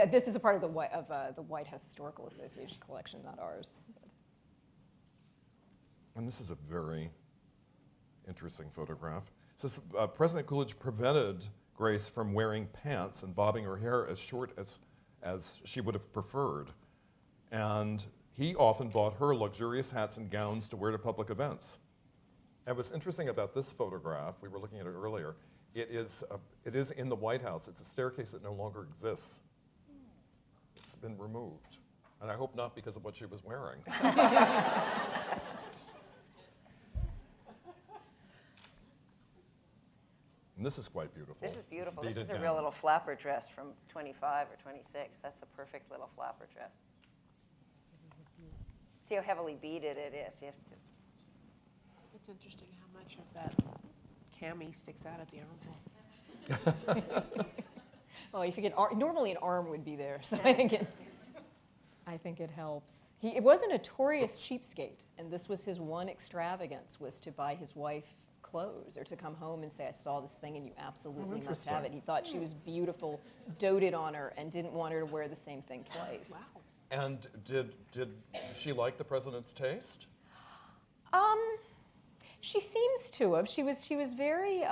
This is a part of the White House Historical Association collection, not ours. And this is a very interesting photograph. It says President Coolidge prevented Grace from wearing pants and bobbing her hair as short as she would have preferred. And he often bought her luxurious hats and gowns to wear to public events. And what's interesting about this photograph, we were looking at it earlier, it is in the White House. It's a staircase that no longer exists. It's been removed. And I hope not because of what she was wearing. And this is quite beautiful. This is beautiful. It's This is beaded a real down. little flapper dress from 25 or 26. That's a perfect little flapper dress. See how heavily beaded it is. You have to, It's interesting how much of that cami sticks out at the armhole. Well, if you get normally an arm would be there, so I think it helps. It was a notorious cheapskate, and this was his one extravagance, was to buy his wife clothes or to come home and say, I saw this thing and you absolutely must have it. He thought she was beautiful, doted on her, and didn't want her to wear the same thing twice. Wow. And did she like the president's taste? She seems to have. She was very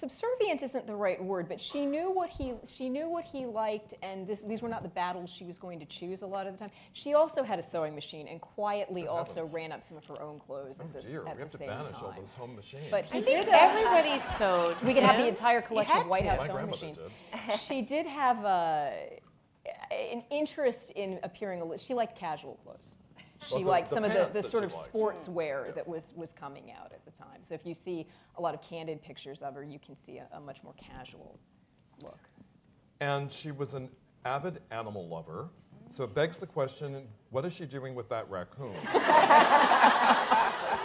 subservient isn't the right word, but she knew what he liked, and these were not the battles she was going to choose a lot of the time. She also had a sewing machine and quietly also ran up some of her own clothes at the same time. We have to banish all those home machines. But I think everybody sewed. we could have the Tim. entire collection of You White had House My sewing grandmother machines. She did have an interest in appearing she liked casual clothes. She Well, liked the some of pants the that sort she of liked. sportswear that was coming out at the time. So if you see a lot of candid pictures of her, you can see a much more casual look. And she was an avid animal lover. So it begs the question, what is she doing with that raccoon?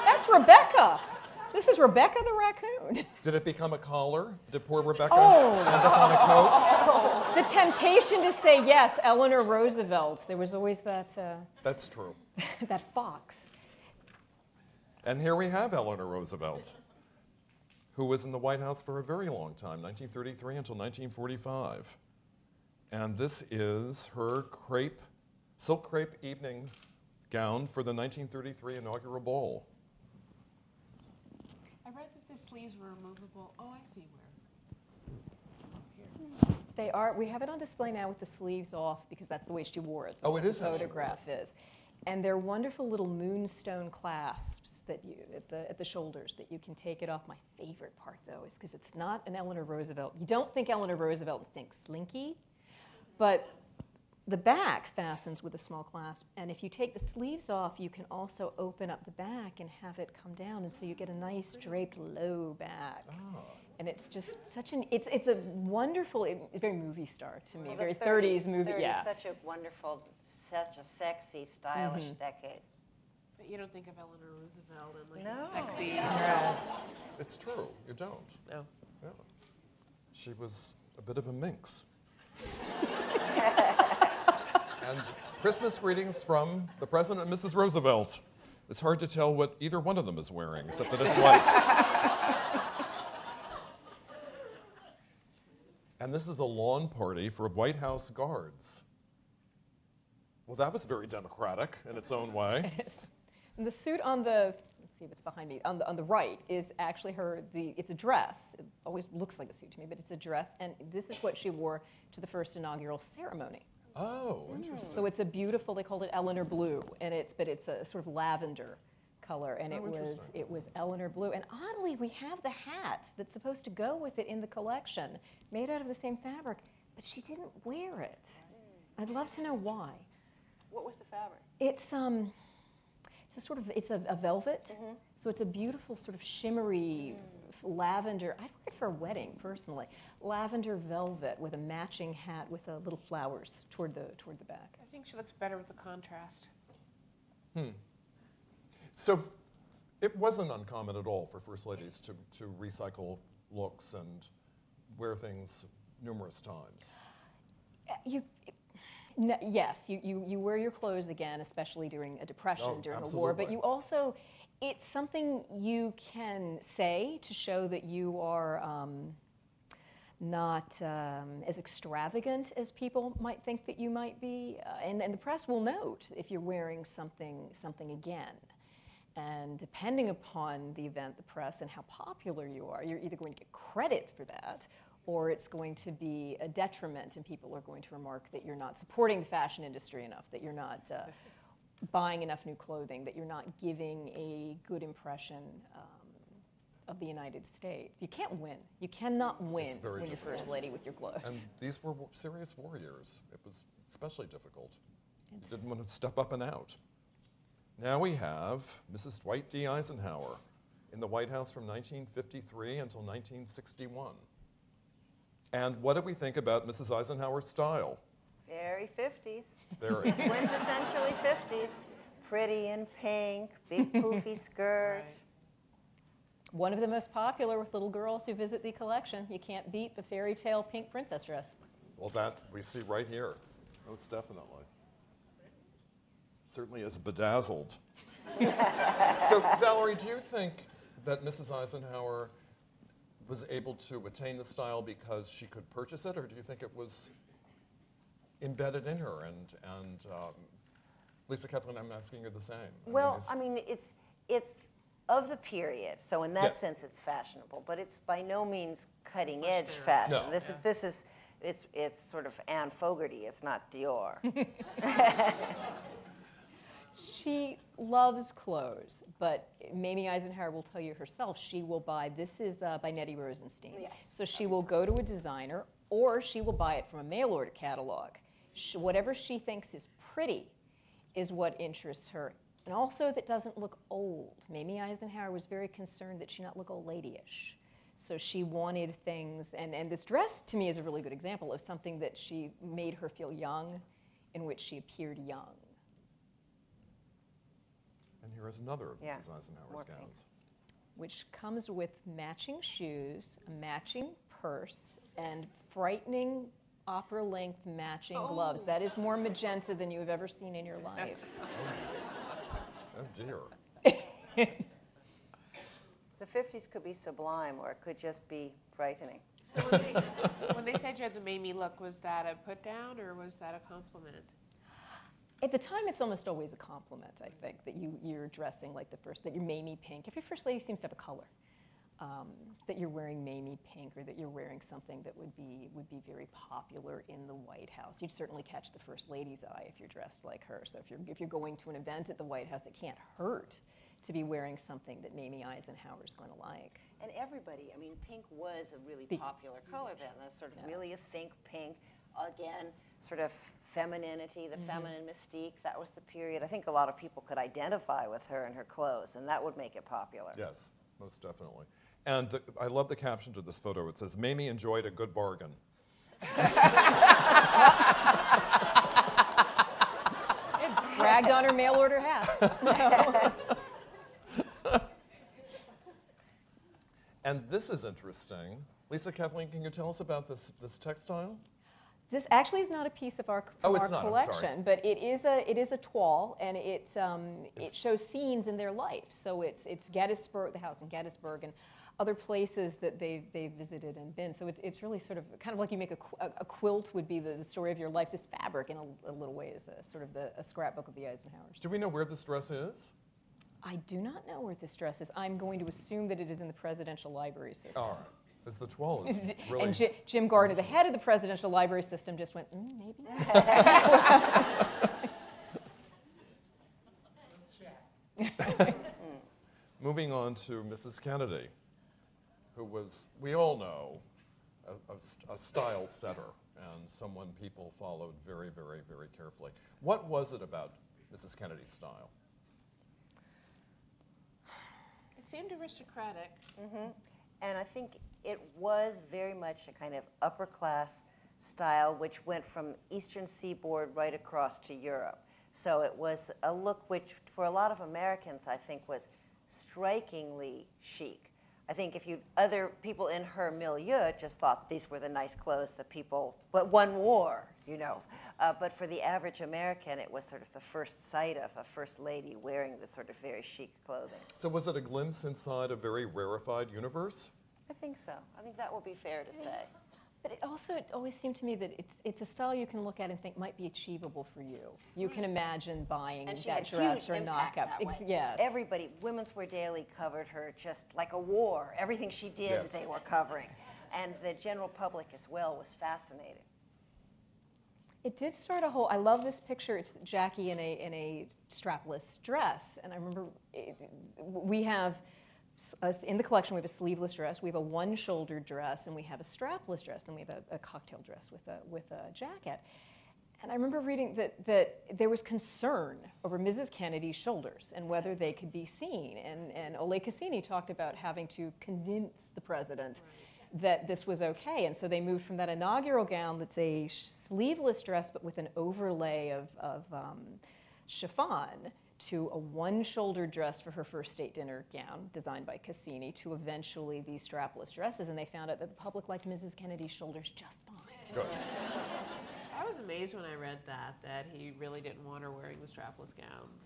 That's Rebecca. This is Rebecca the raccoon. Did it become a collar? Did poor Rebecca Oh. end up on a coat? The temptation to say yes, Eleanor Roosevelt. There was always that That's true. that fox. And here we have Eleanor Roosevelt, who was in the White House for a very long time, 1933 until 1945. And this is her silk crepe evening gown for the 1933 inaugural ball. I read that the sleeves were removable. Oh, I see where. Here. They are. We have it on display now with the sleeves off because that's the way she wore it. Oh, it is The how she photograph is, and they're wonderful little moonstone clasps that you at the shoulders that you can take it off. My favorite part though is because it's not an Eleanor Roosevelt. You don't think Eleanor Roosevelt and think slinky, but the back fastens with a small clasp, and if you take the sleeves off, you can also open up the back and have it come down, and so you get a nice draped low back. Oh. And it's just such it's a wonderful, it's very movie star to me, Well, very the 30s movie, 30s, yeah. such a wonderful, such a sexy, stylish decade. But you don't think of Eleanor Roosevelt and like No. sexy. No. It's true, you don't. No. Yeah. She was a bit of a minx. And Christmas greetings from the President and Mrs. Roosevelt. It's hard to tell what either one of them is wearing, except that it's white. And this is a lawn party for White House guards. Well, that was very democratic in its own way. And the suit on the, let's see if it's behind me, on the right is actually it's a dress. It always looks like a suit to me, but it's a dress, and this is what she wore to the first inaugural ceremony. Oh, interesting. So it's a beautiful, they called it Eleanor Blue, and it's a sort of lavender color, and Oh, interesting. it was Eleanor Blue. And oddly, we have the hat that's supposed to go with it in the collection, made out of the same fabric, but she didn't wear it. I'd love to know why. What was the fabric? It's a velvet, so it's a beautiful sort of shimmery lavender. I'd wear it for a wedding personally. Lavender velvet with a matching hat with little flowers toward the back. I think she looks better with the contrast. So it wasn't uncommon at all for first ladies to recycle looks and wear things numerous times. Yes, you wear your clothes again, especially during a depression, Oh, during a war, but absolutely. you also, it's something you can say to show that you are not as extravagant as people might think that you might be, and the press will note if you're wearing something again. And depending upon the event, the press, and how popular you are, you're either going to get credit for that, or it's going to be a detriment, and people are going to remark that you're not supporting the fashion industry enough, that you're not buying enough new clothing, that you're not giving a good impression of the United States. You can't win. You cannot win very when you're difficult. first lady with your clothes. And these were serious war years. It was especially difficult. You didn't want to step up and out. Now we have Mrs. Dwight D. Eisenhower in the White House from 1953 until 1961. And what do we think about Mrs. Eisenhower's style? Very 50s. Very. Quintessentially 50s. Pretty in pink, big poofy skirts. One of the most popular with little girls who visit the collection. You can't beat the fairy tale pink princess dress. Well, that we see right here. Most definitely. Certainly is bedazzled. So, Valerie, do you think that Mrs. Eisenhower was able to attain the style because she could purchase it, or do you think it was embedded in her? And Lisa, Kathleen, I'm asking you the same. Well, it's of the period, so in that Yeah. sense, it's fashionable. But it's by no means cutting edge fashion. No. This is it's sort of Anne Fogarty. It's not Dior. She loves clothes, but Mamie Eisenhower will tell you herself she will buy, this is by Nettie Rosenstein. Yes. So she will go to a designer or she will buy it from a mail order catalog. Whatever she thinks is pretty is what interests her. And also that doesn't look old. Mamie Eisenhower was very concerned that she not look old ladyish. So she wanted things, and this dress to me is a really good example of something that she made her feel young, in which she appeared young. And here is another of Yeah, Mrs. Eisenhower's more pink. gowns. Which comes with matching shoes, a matching purse, and frightening opera-length matching gloves. That is more magenta than you have ever seen in your life. Oh dear. The 50s could be sublime, or it could just be frightening. So when they said you had the Mamie look, was that a put down or was that a compliment? At the time, it's almost always a compliment, I think, that you're dressing like the first, that you're Mamie pink. Every first lady seems to have a color. That you're wearing Mamie pink, or that you're wearing something that would be very popular in the White House. You'd certainly catch the first lady's eye if you're dressed like her. So if you're going to an event at the White House, it can't hurt to be wearing something that Mamie Eisenhower is going to like. And everybody, pink was a really popular color then. That's sort of really a think pink. Again, sort of femininity, the feminine mystique. That was the period. I think a lot of people could identify with her and her clothes, and that would make it popular. Yes, most definitely. And I love the caption to this photo. It says, "Mamie enjoyed a good bargain." Bragged on her mail order hats. And this is interesting. Lisa, Kathleen, can you tell us about this textile? This actually is not a piece of our, Oh, our it's not, I'm collection, sorry. but it is a toile, and it shows scenes in their life. So it's Gettysburg, the house in Gettysburg, and other places that they visited and been. So it's really sort of kind of like you make a quilt would be the story of your life. This fabric, in a little way, is sort of a scrapbook of the Eisenhowers. Do we know where this dress is? I do not know where this dress is. I'm going to assume that it is in the Presidential Library System. All right, because the toile is really... And Jim Gardner, the head of the Presidential Library System, just went, maybe. Moving on to Mrs. Kennedy, who was, we all know, a style setter and someone people followed very, very, very carefully. What was it about Mrs. Kennedy's style? It seemed aristocratic. And I think it was very much a kind of upper class style, which went from Eastern Seaboard right across to Europe. So it was a look which, for a lot of Americans, I think was strikingly chic. I think if other people in her milieu just thought these were the nice clothes that one wore, But for the average American, it was sort of the first sight of a first lady wearing this sort of very chic clothing. So was it a glimpse inside a very rarefied universe? I think so. I think that would be fair to say. But it always seemed to me that it's a style you can look at and think might be achievable for you. You can imagine buying And she that had dress huge or impact knockup. that way. Yes. Everybody, Women's Wear Daily covered her just like a war. Everything she did, Yes. they were covering. And the general public as well was fascinated. It did start a whole. I love this picture. It's Jackie in a strapless dress, and I remember we have in the collection. We have a sleeveless dress, we have a one-shouldered dress, and we have a strapless dress. Then we have a cocktail dress with a jacket. And I remember reading that there was concern over Mrs. Kennedy's shoulders and whether they could be seen. And Ole Cassini talked about having to convince the president that this was okay. And so they moved from that inaugural gown that's a sleeveless dress but with an overlay of chiffon to a one-shouldered dress for her first state dinner gown, designed by Cassini, to eventually these strapless dresses, and they found out that the public liked Mrs. Kennedy's shoulders just fine. Good. I was amazed when I read that he really didn't want her wearing the strapless gowns.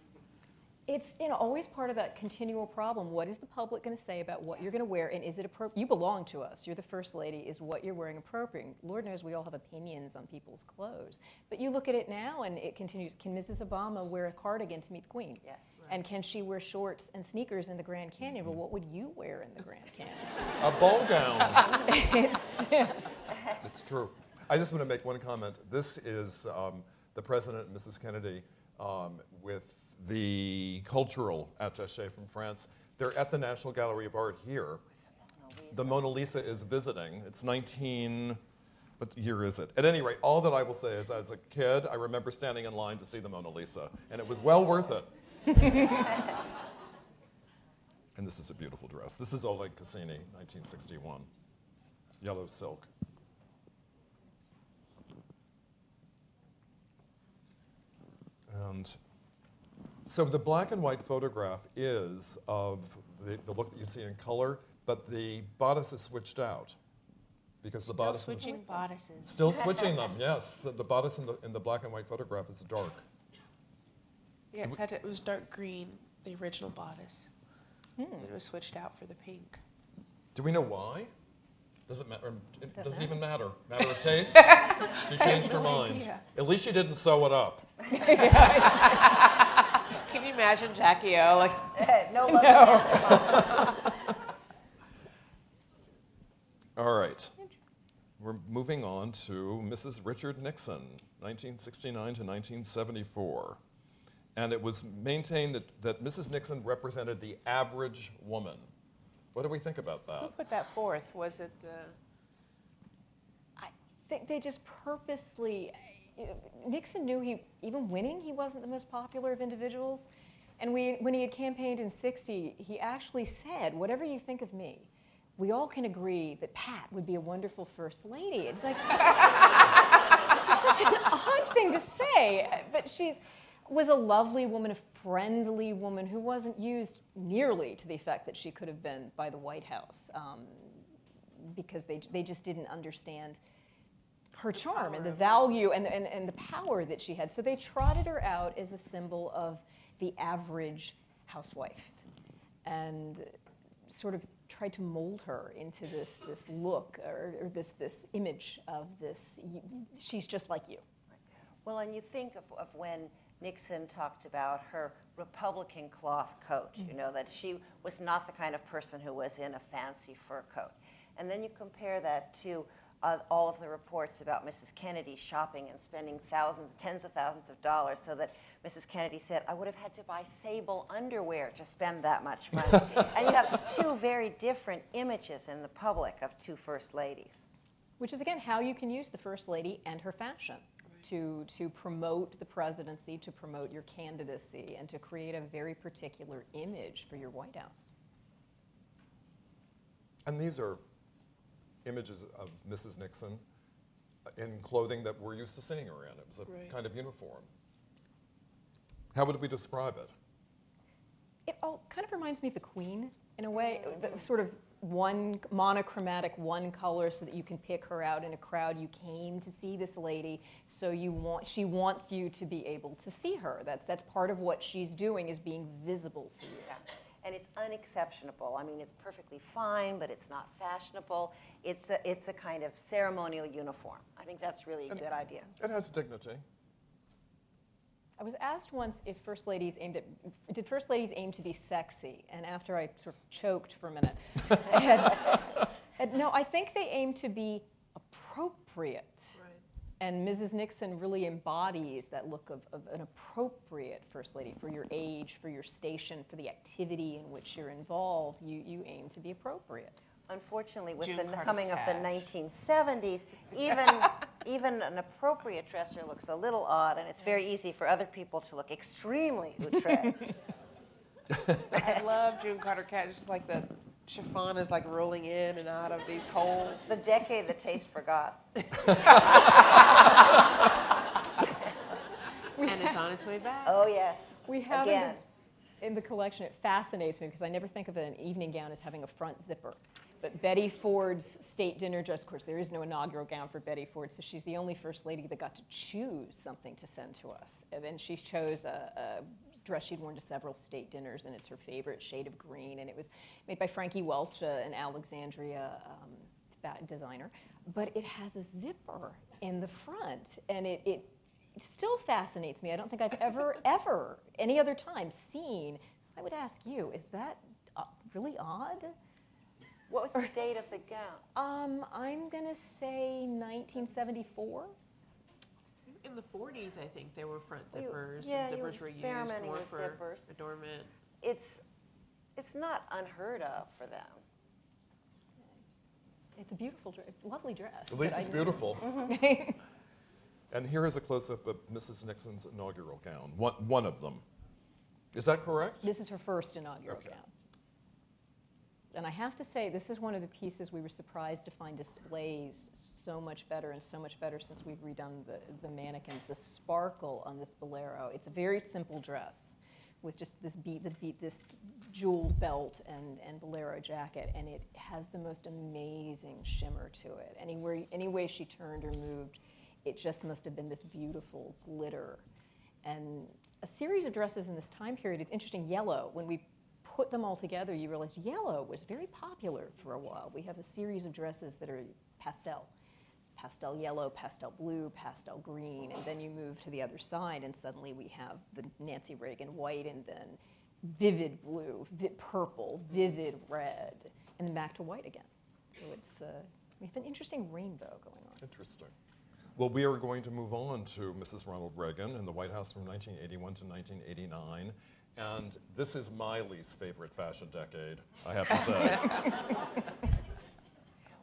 It's always part of that continual problem. What is the public going to say about what you're going to wear, and is it appropriate? You belong to us. You're the first lady. Is what you're wearing appropriate? Lord knows we all have opinions on people's clothes. But you look at it now, and it continues. Can Mrs. Obama wear a cardigan to meet the Queen? Yes. And can she wear shorts and sneakers in the Grand Canyon? Well, what would you wear in the Grand Canyon? A ball gown. It's It's true. I just want to make one comment. This is the President and Mrs. Kennedy with the cultural attaché from France. They're at the National Gallery of Art here. The Mona Lisa is visiting. It's what year is it? At any rate, all that I will say is as a kid, I remember standing in line to see the Mona Lisa, and it was well worth it. And this is a beautiful dress. This is Oleg Cassini, 1961. Yellow silk. And so the black and white photograph is of the look that you see in color, but the bodice is switched out. Because the Still bodice switching bodices. Still switching them, yes. The bodice in the black and white photograph is dark. Yeah, it was dark green, the original bodice. It was switched out for the pink. Do we know why? Does it matter? It doesn't even matter. Matter of taste? She changed her mind. idea. At least she didn't sew it up. Can you imagine Jackie O? Like, No love no. All right. We're moving on to Mrs. Richard Nixon, 1969 to 1974. And it was maintained that Mrs. Nixon represented the average woman. What do we think about who that? put that forth? Was it the... I think they just purposely, Nixon knew even winning, he wasn't the most popular of individuals. And when he had campaigned in '60, he actually said, whatever you think of me, we all can agree that Pat would be a wonderful first lady. It's like, it's just such an odd thing to say, but was a lovely woman, a friendly woman who wasn't used nearly to the effect that she could have been by the White House, because they just didn't understand her charm and the value and the power that she had. So they trotted her out as a symbol of the average housewife and sort of tried to mold her into this look or this image of this, she's just like you. Well, and you think of when Nixon talked about her Republican cloth coat, that she was not the kind of person who was in a fancy fur coat. And then you compare that to all of the reports about Mrs. Kennedy shopping and spending tens of thousands of dollars, so that Mrs. Kennedy said, I would have had to buy sable underwear to spend that much money. And you have two very different images in the public of two first ladies. Which is, again, how you can use the first lady and her fashion to promote the presidency, to promote your candidacy, and to create a very particular image for your White House. And these are images of Mrs. Nixon in clothing that we're used to seeing her in. It was a kind of uniform. How would we describe it? It all kind of reminds me of the Queen in a way, sort of one monochromatic, one color, so that you can pick her out in a crowd. You came to see this lady, so she wants you to be able to see her. That's part of what she's doing, is being visible for you. Yeah. And it's unexceptionable. I mean, it's perfectly fine, but it's not fashionable. It's a kind of ceremonial uniform. I think that's really a good idea. It has dignity. I was asked once if first ladies did first ladies aim to be sexy? And after I sort of choked for a minute, no, I think they aim to be appropriate. Right. And Mrs. Nixon really embodies that look of an appropriate first lady for your age, for your station, for the activity in which you're involved. You aim to be appropriate. Unfortunately, with June the Carter coming of the Cash. 1970s, even an appropriate dresser looks a little odd, and it's very easy for other people to look extremely outre. I love June Carter Cash. Just like the chiffon is like rolling in and out of these holes. The decade the taste forgot. And it's on its way back. Oh, yes. We have Again. in the collection. It fascinates me because I never think of an evening gown as having a front zipper. But Betty Ford's state dinner dress, of course, there is no inaugural gown for Betty Ford, so she's the only first lady that got to choose something to send to us. And then she chose a dress she'd worn to several state dinners, and it's her favorite shade of green. And it was made by Frankie Welch, an Alexandria designer. But it has a zipper in the front, and it still fascinates me. I don't think I've ever, any other time, seen. So I would ask you, is that really odd? What was the date of the gown? I'm going to say 1974. In the 40s, I think there were front zippers. Yeah, and you were zippers were used experimenting more with for zippers. adornment. It's not unheard of for them. It's a beautiful dress, lovely dress. At least but it's beautiful. And here is a close-up of Mrs. Nixon's inaugural gown, one of them. Is that correct? This is her first inaugural Okay. gown. And I have to say, this is one of the pieces we were surprised to find displays so much better since we've redone the mannequins. The sparkle on this bolero. It's a very simple dress with just this this jeweled belt and bolero jacket, and it has the most amazing shimmer to it. Any way she turned or moved, it just must have been this beautiful glitter. And a series of dresses in this time period. It's interesting, yellow, when we put them all together, you realize yellow was very popular for a while. We have a series of dresses that are pastel yellow, pastel blue, pastel green, and then you move to the other side, and suddenly we have the Nancy Reagan white, and then vivid blue, purple, vivid red, and then back to white again. So we have an interesting rainbow going on. Interesting. Well, we are going to move on to Mrs. Ronald Reagan in the White House from 1981 to 1989. And this is my least favorite fashion decade, I have to say.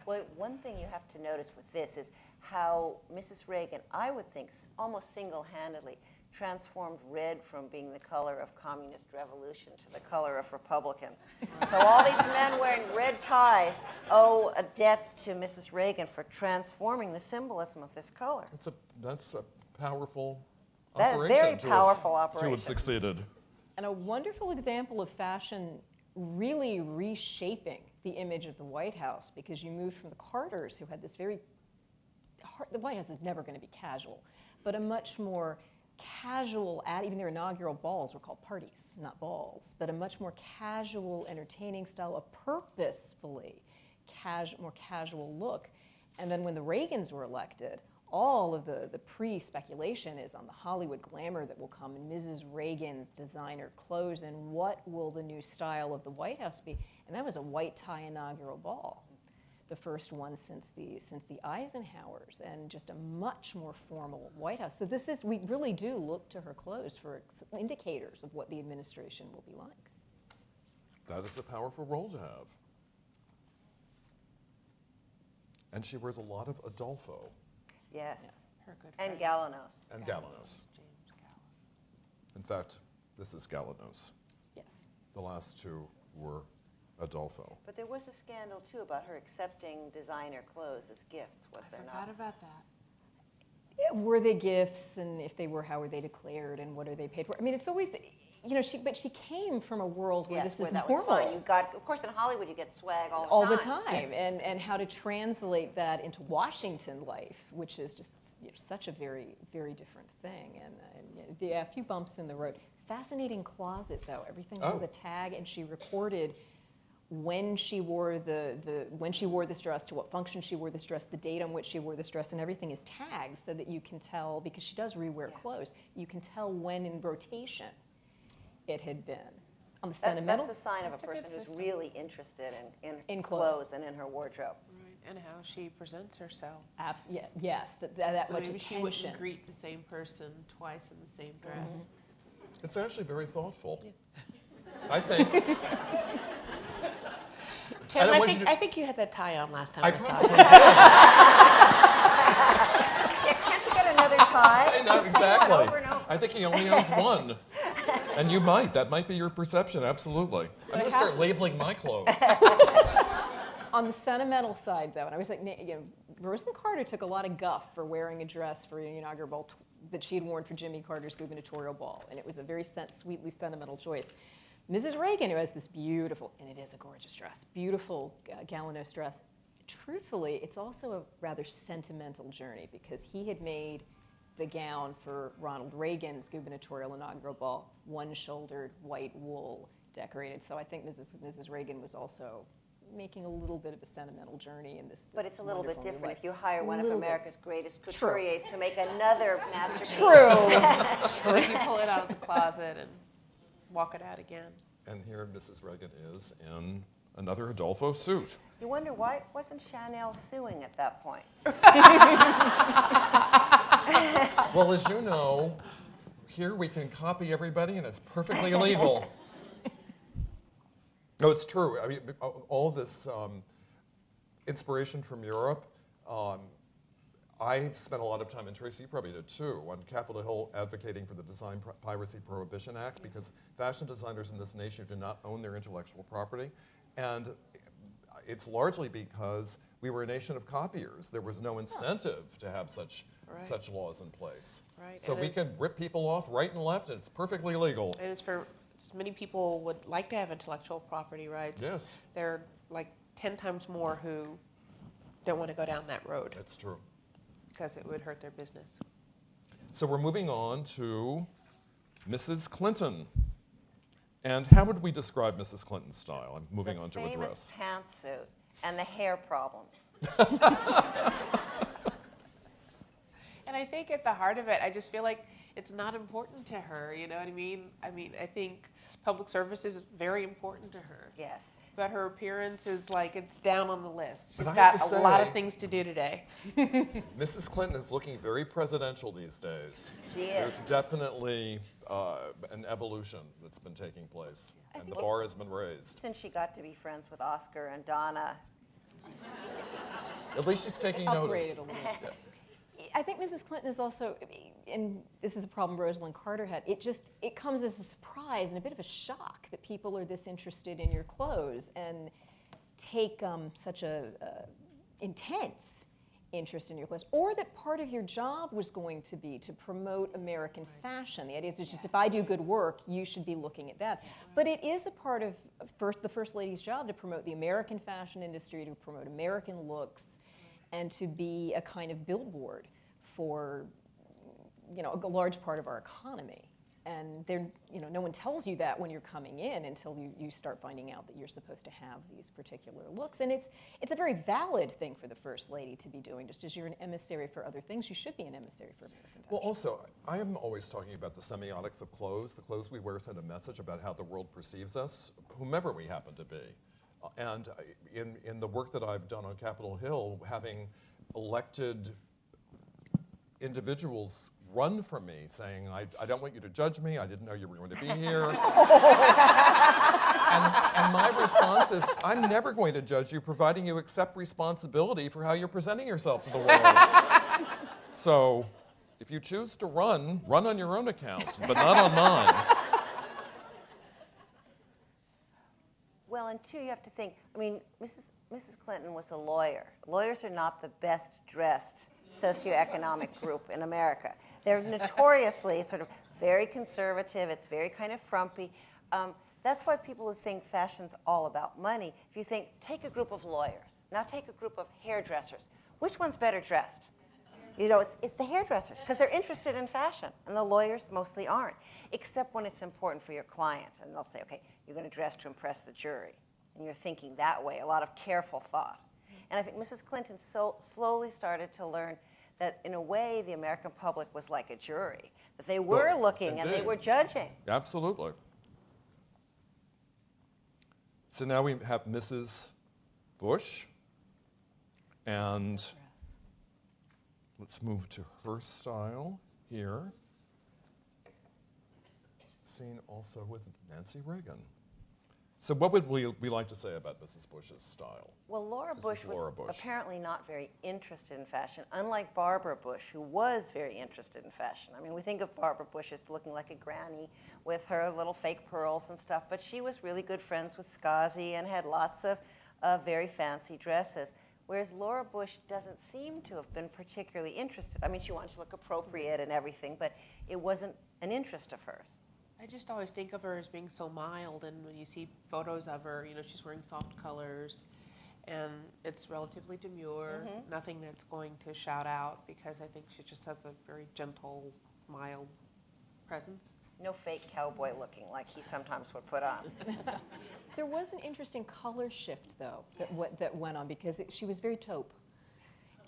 Well, one thing you have to notice with this is how Mrs. Reagan, I would think, almost single-handedly transformed red from being the color of communist revolution to the color of Republicans. So all these men wearing red ties owe a debt to Mrs. Reagan for transforming the symbolism of this color. That's a powerful That's a operation. very powerful To operation. have succeeded. And a wonderful example of fashion really reshaping the image of the White House, because you moved from the Carters, who had this the White House is never going to be casual, but a much more casual, even their inaugural balls were called parties, not balls, but a much more casual, entertaining style, a purposefully more casual look. And then when the Reagans were elected, all of the pre-speculation is on the Hollywood glamour that will come in Mrs. Reagan's designer clothes, and what will the new style of the White House be? And that was a white tie inaugural ball, the first one since the Eisenhowers, and just a much more formal White House. So we really do look to her clothes for indicators of what the administration will be like. That is a powerful role to have. And she wears a lot of Adolfo. Yes. Her good And friend. Galanos. And Galanos. James Galanos. In fact, this is Galanos. Yes. The last two were Adolfo. But there was a scandal, too, about her accepting designer clothes as gifts, was there Forgot not? about that. Were they gifts, and if they were, how were they declared, and what are they paid for? I mean, it's always, but she came from a world where Yes, this where is that normal. was fine. You got, of course, in Hollywood, you get swag all the time, and how to translate that into Washington life, which is just such a very, very different thing. And a few bumps in the road. Fascinating closet, though. Everything has a tag, and she recorded when she wore when she wore this dress, to what function she wore this dress, the date on which she wore this dress, and everything is tagged so that you can tell, because she does rewear clothes, you can tell when in rotation it had been. On the sentimental, That's a sign of a That's a good person who's system. really interested in clothes. clothes and in her wardrobe. Right. And how she presents herself. yes, that So much maybe she attention. wouldn't greet the same person twice in the same dress. It's actually very thoughtful. I think. Tim, I want you to- I think you had that tie on last time I I saw probably you. Yeah, can't you get another tie? No, It's the same one exactly. over and over. I think he only owns one. And you might. That might be your perception, absolutely. I'm going to start labeling my clothes. On the sentimental side, though, and I was like, Rosalynn Carter took a lot of guff for wearing a dress for an inaugural ball that she had worn for Jimmy Carter's gubernatorial ball, and it was a very sweetly sentimental choice. Mrs. Reagan, who has this beautiful, and it is a gorgeous dress, beautiful Galanos dress. Truthfully, it's also a rather sentimental journey because he had made the gown for Ronald Reagan's gubernatorial inaugural ball, one-shouldered, white wool decorated. So I think Mrs. Reagan was also making a little bit of a sentimental journey in this. But it's a little bit wonderful new different life. if you hire one of Little bit. America's greatest True. couturiers to make another masterpiece. True. If you pull it out of the closet and walk it out again. And here Mrs. Reagan is in another Adolfo suit. You wonder why wasn't Chanel suing at that point? Well, as you know, here we can copy everybody and it's perfectly illegal. No, it's true. I mean, all this inspiration from Europe, I spent a lot of time, and Tracy, you probably did too, on Capitol Hill advocating for the Design Piracy Prohibition Act because fashion designers in this nation do not own their intellectual property. And it's largely because we were a nation of copiers. There was no incentive to have such laws in place. Right. So And we it's- can rip people off right and left, and it's perfectly legal. It is for many people would like to have intellectual property rights. Yes. There are like 10 times more who don't want to go down that road That's true. because it would hurt their business. So we're moving on to Mrs. Clinton. And how would we describe Mrs. Clinton's style? I'm moving on to a dress. The famous pantsuit and the hair problems. And I think at the heart of it, I just feel like it's not important to her, you know what I mean? I think public service is very important to her. Yes. But her appearance is like, it's down on the list. She's But I got have to a lot say- of things to do today. Mrs. Clinton is looking very presidential these days. She is. There's definitely an evolution that's been taking place, and the bar has been raised. Since she got to be friends with Oscar and Donna. At least she's taking notice. Upgraded a little bit. I think Mrs. Clinton is also, and this is a problem Rosalind Carter had, it comes as a surprise and a bit of a shock that people are this interested in your clothes and take such a intense interest in your clothes, or that part of your job was going to be to promote American fashion. The idea is just if I do good work, you should be looking at that. But it is a part of the First Lady's job to promote the American fashion industry, to promote American looks, and to be a kind of billboard for, a large part of our economy. And no one tells you that when you're coming in until you start finding out that you're supposed to have these particular looks. And it's a very valid thing for the First Lady to be doing. Just as you're an emissary for other things, you should be an emissary for American fashion. Well, also, I am always talking about the semiotics of clothes. The clothes we wear send a message about how the world perceives us, whomever we happen to be. And in the work that I've done on Capitol Hill, having elected individuals run from me saying, I don't want you to judge me, I didn't know you were going to be here. and my response is, I'm never going to judge you providing you accept responsibility for how you're presenting yourself to the world. So if you choose to run on your own account, but not on mine. Well, and two, you have to think, Mrs. Clinton was a lawyer. Lawyers are not the best dressed socioeconomic group in America. They're notoriously sort of very conservative. It's very kind of frumpy. That's why people who think fashion's all about money, if you think, take a group of lawyers, now take a group of hairdressers. Which one's better dressed? It's the hairdressers, because they're interested in fashion, and the lawyers mostly aren't, except when it's important for your client. And they'll say, okay, you're going to dress to impress the jury. And you're thinking that way, a lot of careful thought. And I think Mrs. Clinton slowly started to learn that, in a way, the American public was like a jury, that they were looking and they were judging. Absolutely. So now we have Mrs. Bush, and let's move to her style here. Seen also with Nancy Reagan. So what would we like to say about Mrs. Bush's style? Well, Laura This is Bush was Laura Bush. apparently not very interested in fashion, unlike Barbara Bush, who was very interested in fashion. We think of Barbara Bush as looking like a granny with her little fake pearls and stuff, but she was really good friends with Skazi and had lots of very fancy dresses, whereas Laura Bush doesn't seem to have been particularly interested. She wanted to look appropriate and everything, but it wasn't an interest of hers. I just always think of her as being so mild, and when you see photos of her, she's wearing soft colors, and it's relatively demure, nothing that's going to shout out, because I think she just has a very gentle, mild presence. No fake cowboy looking like he sometimes would put on. There was an interesting color shift, though, that went on, because she was very taupe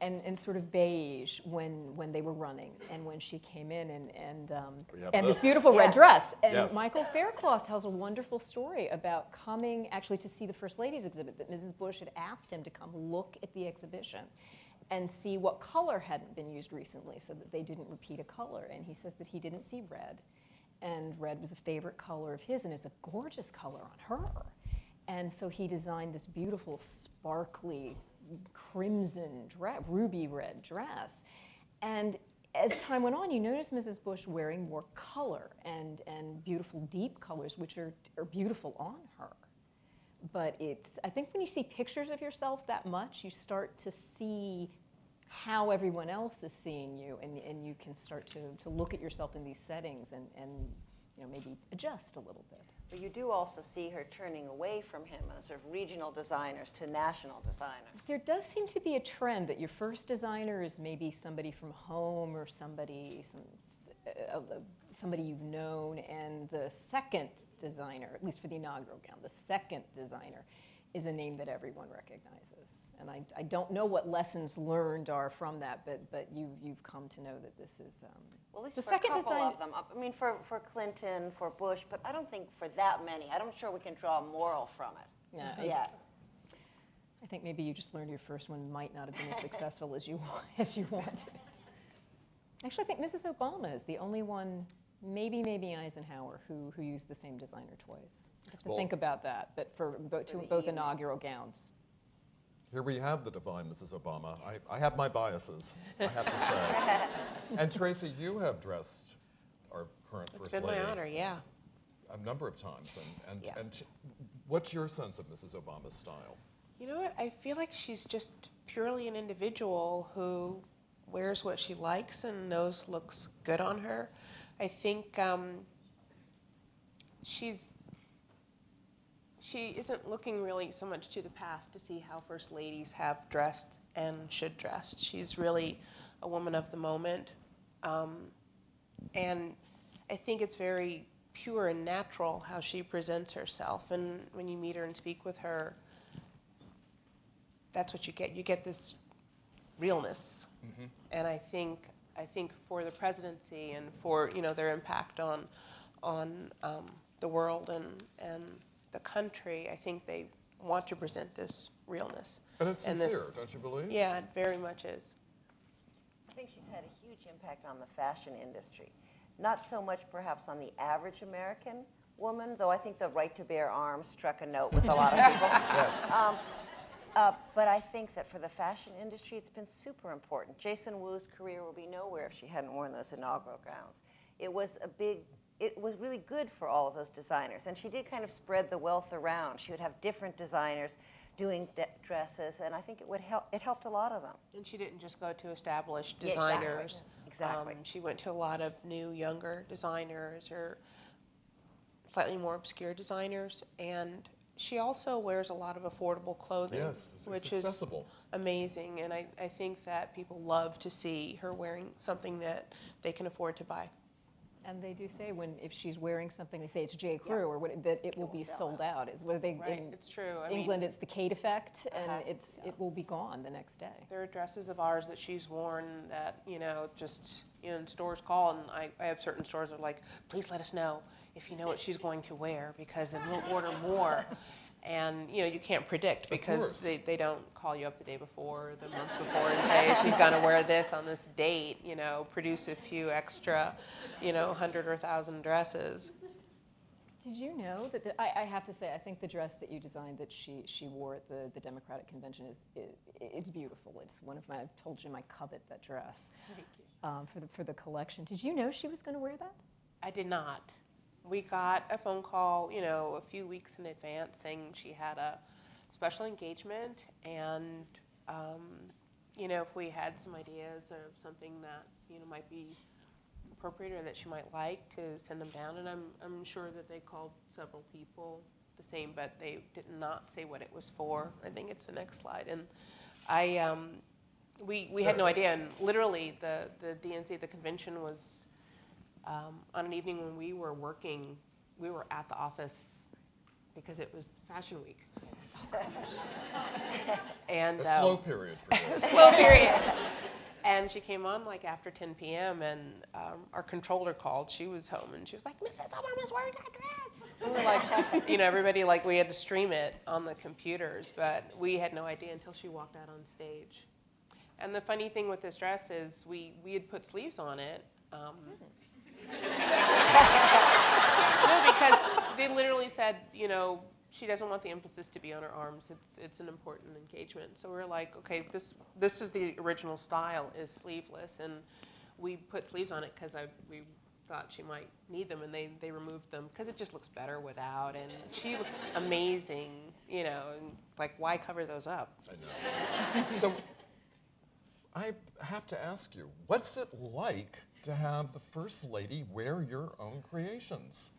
and sort of beige when they were running, and when she came in and this beautiful red dress. And Yes. Michael Faircloth tells a wonderful story about coming actually to see the First Lady's exhibit, that Mrs. Bush had asked him to come look at the exhibition and see what color hadn't been used recently so that they didn't repeat a color. And he says that he didn't see red, and red was a favorite color of his, and it's a gorgeous color on her. And so he designed this beautiful, sparkly, crimson dress, ruby red dress. And as time went on, you notice Mrs. Bush wearing more color and beautiful deep colors, which are beautiful on her. But I think when you see pictures of yourself that much, you start to see how everyone else is seeing you, and you can start to look at yourself in these settings and maybe adjust a little bit. But you do also see her turning away from him as sort of regional designers to national designers. There does seem to be a trend that your first designer is maybe somebody from home or somebody you've known, and the second designer, at least for the inaugural gown, the second designer is a name that everyone recognizes. And I don't know what lessons learned are from that, but you've come to know that this is Well, at least the for second a couple design. of them. I mean, for Clinton, for Bush, but I don't think for that many. I'm sure we can draw a moral from it. Yeah, Yeah. I think maybe you just learned your first one might not have been as successful as you wanted. Actually, I think Mrs. Obama is the only one, maybe Eisenhower, who used the same designer twice. I have to think about that, but for both inaugural gowns. Here we have the divine Mrs. Obama. I have my biases, I have to say. And Tracy, you have dressed our current First Lady. It's been my honor, yeah. A number of times. Yeah. And what's your sense of Mrs. Obama's style? You know what? I feel like she's just purely an individual who wears what she likes and knows looks good on her. I think she isn't looking really so much to the past to see how First Ladies have dressed and should dress. She's really a woman of the moment. And I think it's very pure and natural how she presents herself. And when you meet her and speak with her, that's what you get. You get this realness. Mm-hmm. And I think for the presidency and for their impact on the world and the country, I think they want to present this realness. And it's sincere, don't you believe? Yeah, it very much is. I think she's had a huge impact on the fashion industry. Not so much perhaps on the average American woman, though I think the right to bear arms struck a note with a lot of people. Yes. But I think that for the fashion industry, it's been super important. Jason Wu's career would be nowhere if she hadn't worn those inaugural gowns. It was really good for all of those designers. And she did kind of spread the wealth around. She would have different designers doing dresses, and I think it helped a lot of them. And she didn't just go to established designers. Yeah, exactly. She went to a lot of new, younger designers or slightly more obscure designers. And she also wears a lot of affordable clothing, Yes, which it's is accessible. amazing. And I think that people love to see her wearing something that they can afford to buy. And they do say if she's wearing something, they say it's J. Crew, or that it will be sold out. It's what they Right, in it's true. England, it's the Kate effect, and it will be gone the next day. There are dresses of ours that she's worn that, just, stores call, and I have certain stores that are like, please let us know if you know what she's going to wear, because then we'll order more. And, you can't predict, because they don't call you up the day before, the month before, and say she's going to wear this on this date, produce a few extra, 100 or 1,000 dresses. Did you know that I have to say, I think the dress that you designed that she wore at the Democratic Convention it's beautiful. It's one of I've told you, I covet that dress. Thank you. For the collection. Did you know she was going to wear that? I did not. We got a phone call, a few weeks in advance saying she had a special engagement, and, if we had some ideas of something that, might be appropriate or that she might like to send them down. And I'm sure that they called several people the same, but they did not say what it was for. I think it's the next slide. And we had no idea. And literally, the DNC, the convention was on an evening when we were working. We were at the office because it was Fashion Week. Yes. And a slow period for her. Slow period. And she came on like after 10 p.m. and our controller called. She was home and she was like, Mrs. Obama's wearing that dress. And we're like, everybody, like, we had to stream it on the computers, but we had no idea until she walked out on stage. And the funny thing with this dress is we had put sleeves on it. No, because they literally said, she doesn't want the emphasis to be on her arms. It's an important engagement. So we're like, okay, this is the original style, is sleeveless, and we put sleeves on it because we thought she might need them, and they removed them because it just looks better without. And she looked amazing, and like, why cover those up? I know. So I have to ask you, what's it like to have the First Lady wear your own creations?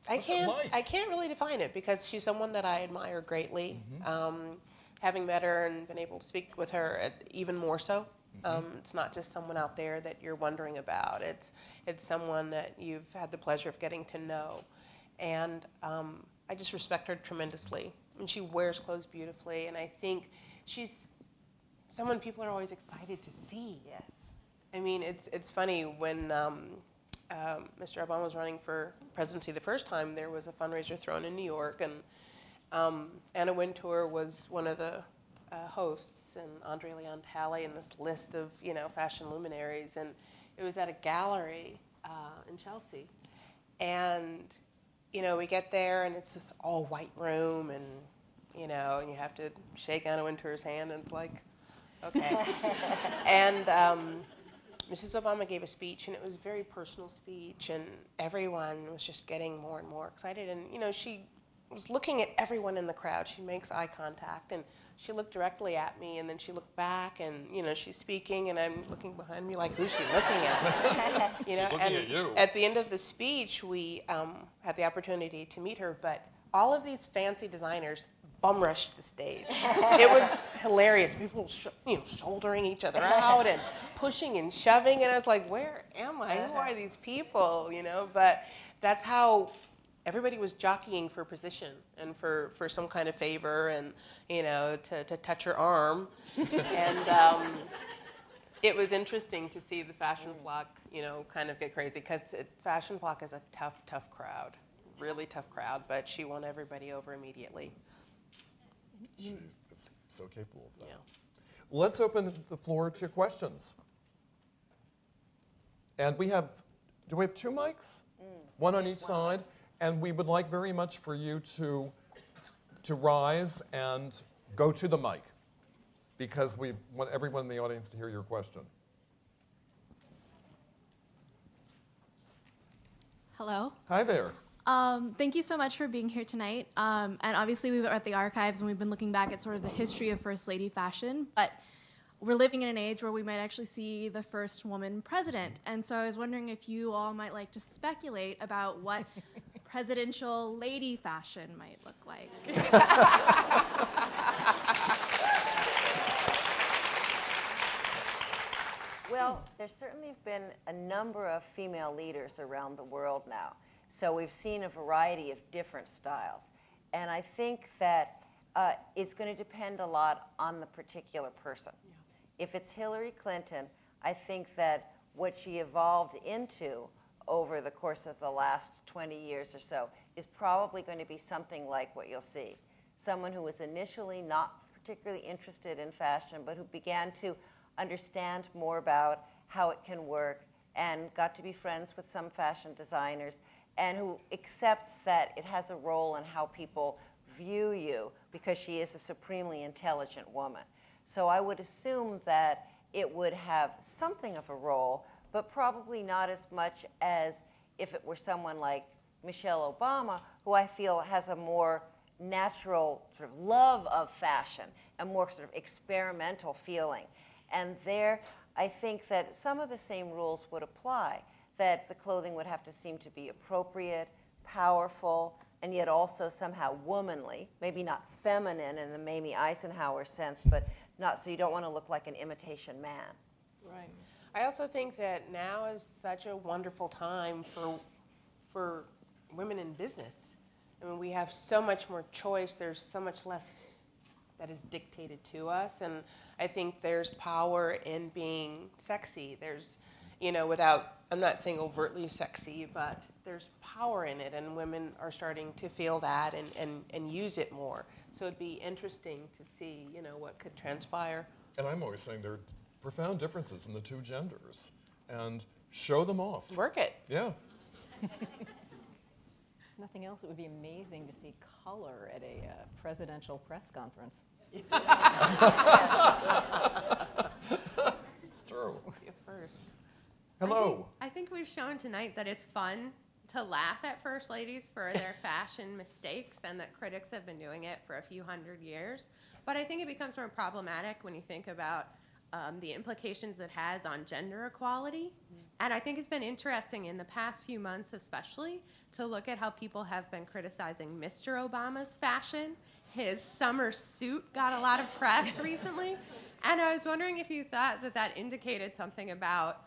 I can't really define it because she's someone that I admire greatly. Mm-hmm. Having met her and been able to speak with her, even more so. Mm-hmm. It's not just someone out there that you're wondering about. It's someone that you've had the pleasure of getting to know, and I just respect her tremendously. And she wears clothes beautifully, and I think she's someone people are always excited to see. Yes. I mean, it's funny when Mr. Obama was running for presidency the first time, there was a fundraiser thrown in New York, and Anna Wintour was one of the hosts, and Andre Leon Talley, and this list of fashion luminaries, and it was at a gallery in Chelsea, and we get there, and it's this all white room, and and you have to shake Anna Wintour's hand, and it's like, okay, and Mrs. Obama gave a speech, and it was a very personal speech, and everyone was just getting more and more excited. And, she was looking at everyone in the crowd. She makes eye contact, and she looked directly at me, and then she looked back, and, she's speaking, and I'm looking behind me like, who's she looking at? She's looking at you. At the end of the speech, we had the opportunity to meet her, but all of these fancy designers bum rushed the stage. It was hilarious. People, shouldering each other out and pushing and shoving, and I was like, "Where am I? Who are these people?" But that's how everybody was jockeying for position and for some kind of favor, and to touch her arm, and it was interesting to see the fashion flock, kind of get crazy because fashion flock is a tough crowd, really tough crowd, but she won everybody over immediately. She is so capable of that. Yeah. Let's open the floor to questions. And do we have 2 mics? One on each side. And we would like very much for you to rise and go to the mic, because we want everyone in the audience to hear your question. Hello. Hi there. Thank you so much for being here tonight. And obviously we were at the archives and we've been looking back at sort of the history of First Lady fashion, but we're living in an age where we might actually see the first woman president. And so I was wondering if you all might like to speculate about what presidential lady fashion might look like. Well, there's certainly been a number of female leaders around the world now. So we've seen a variety of different styles. And I think that it's going to depend a lot on the particular person. Yeah. If it's Hillary Clinton, I think that what she evolved into over the course of the last 20 years or so is probably going to be something like what you'll see. Someone who was initially not particularly interested in fashion, but who began to understand more about how it can work and got to be friends with some fashion designers, and who accepts that it has a role in how people view you because she is a supremely intelligent woman. So I would assume that it would have something of a role, but probably not as much as if it were someone like Michelle Obama, who I feel has a more natural sort of love of fashion, a more sort of experimental feeling. And there, I think that some of the same rules would apply, that the clothing would have to seem to be appropriate, powerful, and yet also somehow womanly, maybe not feminine in the Mamie Eisenhower sense, but not, so you don't want to look like an imitation man. Right. I also think that now is such a wonderful time for women in business. I mean, we have so much more choice. There's so much less that is dictated to us, and I think there's power in being sexy. There's, without, I'm not saying overtly sexy, but there's power in it, and women are starting to feel that and use it more. So it'd be interesting to see, what could transpire. And I'm always saying there are profound differences in the two genders, and show them off. Work it. Yeah. Nothing else, it would be amazing to see color at a presidential press conference. It's true. You first. Hello. I think we've shown tonight that it's fun to laugh at first ladies for their fashion mistakes, and that critics have been doing it for a few hundred years. But I think it becomes more problematic when you think about the implications it has on gender equality. And I think it's been interesting in the past few months especially to look at how people have been criticizing Mr. Obama's fashion. His summer suit got a lot of press recently. And I was wondering if you thought that that indicated something about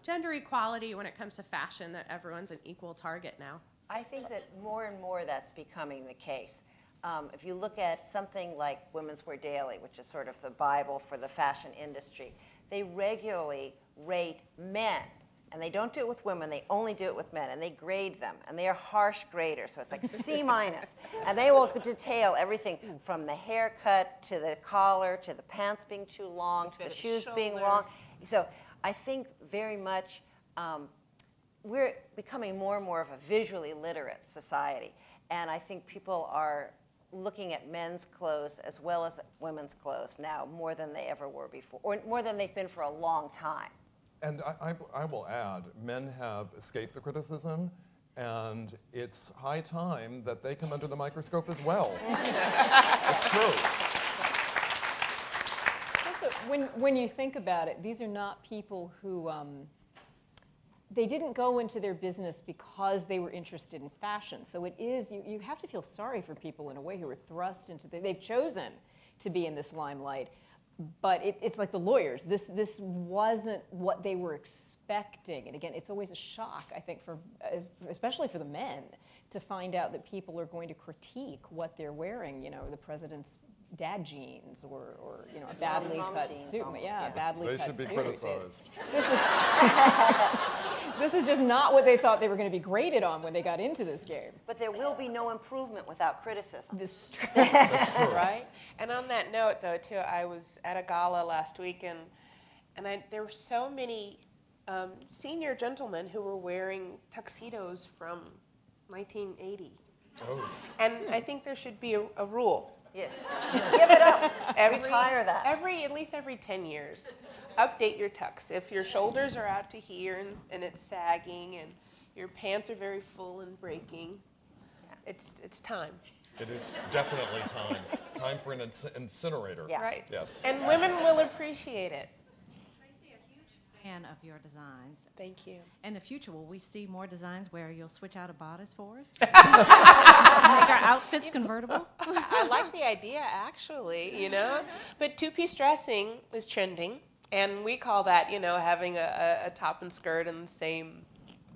gender equality when it comes to fashion, that everyone's an equal target now. I think that more and more that's becoming the case. If you look at something like Women's Wear Daily, which is sort of the Bible for the fashion industry, they regularly rate men. And they don't do it with women, they only do it with men. And they grade them, and they are harsh graders, so it's like C-. And they will detail everything from the haircut to the collar to the pants being too long to the shoes being long. So I think very much we're becoming more and more of a visually literate society. And I think people are looking at men's clothes as well as women's clothes now more than they ever were before, or more than they've been for a long time. And I will add, men have escaped the criticism, and it's high time that they come under the microscope as well. It's true. Also, when you think about it, these are not people who, they didn't go into their business because they were interested in fashion. So it is, you have to feel sorry for people in a way who were thrust into, they've chosen to be in this limelight. But it's like the lawyers. This wasn't what they were expecting. And again, it's always a shock, I think, especially for the men, to find out that people are going to critique what they're wearing. The president's dad jeans, or a badly cut suit. Yeah, badly cut suit. They should be criticized. This is just not what they thought they were going to be graded on when they got into this game. But there will be no improvement without criticism. This is true. That's true. Right? And on that note, though, too, I was at a gala last week, and there were so many senior gentlemen who were wearing tuxedos from 1980. Oh. And I think there should be a rule. Yeah. Give it up. Retire that. At least every 10 years. Update your tux. If your shoulders are out to here and it's sagging and your pants are very full and breaking, it's time. It is definitely time. Time for an incinerator. Yeah. Right. Yes. And women will appreciate it. Tracy, a huge fan of your designs. Thank you. In the future, will we see more designs where you'll switch out a bodice for us? To make our outfits convertible? I like the idea, actually, But two-piece dressing is trending, and we call that, having a top and skirt in the same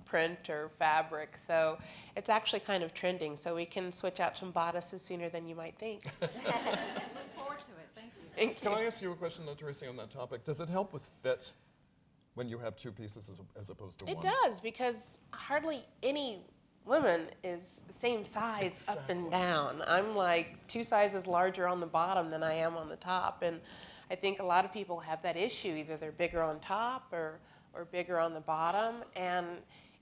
print or fabric. So it's actually kind of trending, so we can switch out some bodices sooner than you might think. Look forward to it. Thank you. Thank you. Can I ask you a question, though, Tracy, on that topic? Does it help with fit when you have two pieces as opposed to one? It does, because hardly any woman is the same size up and down. I'm like 2 sizes larger on the bottom than I am on the top, and I think a lot of people have that issue. Either they're bigger on top or bigger on the bottom, and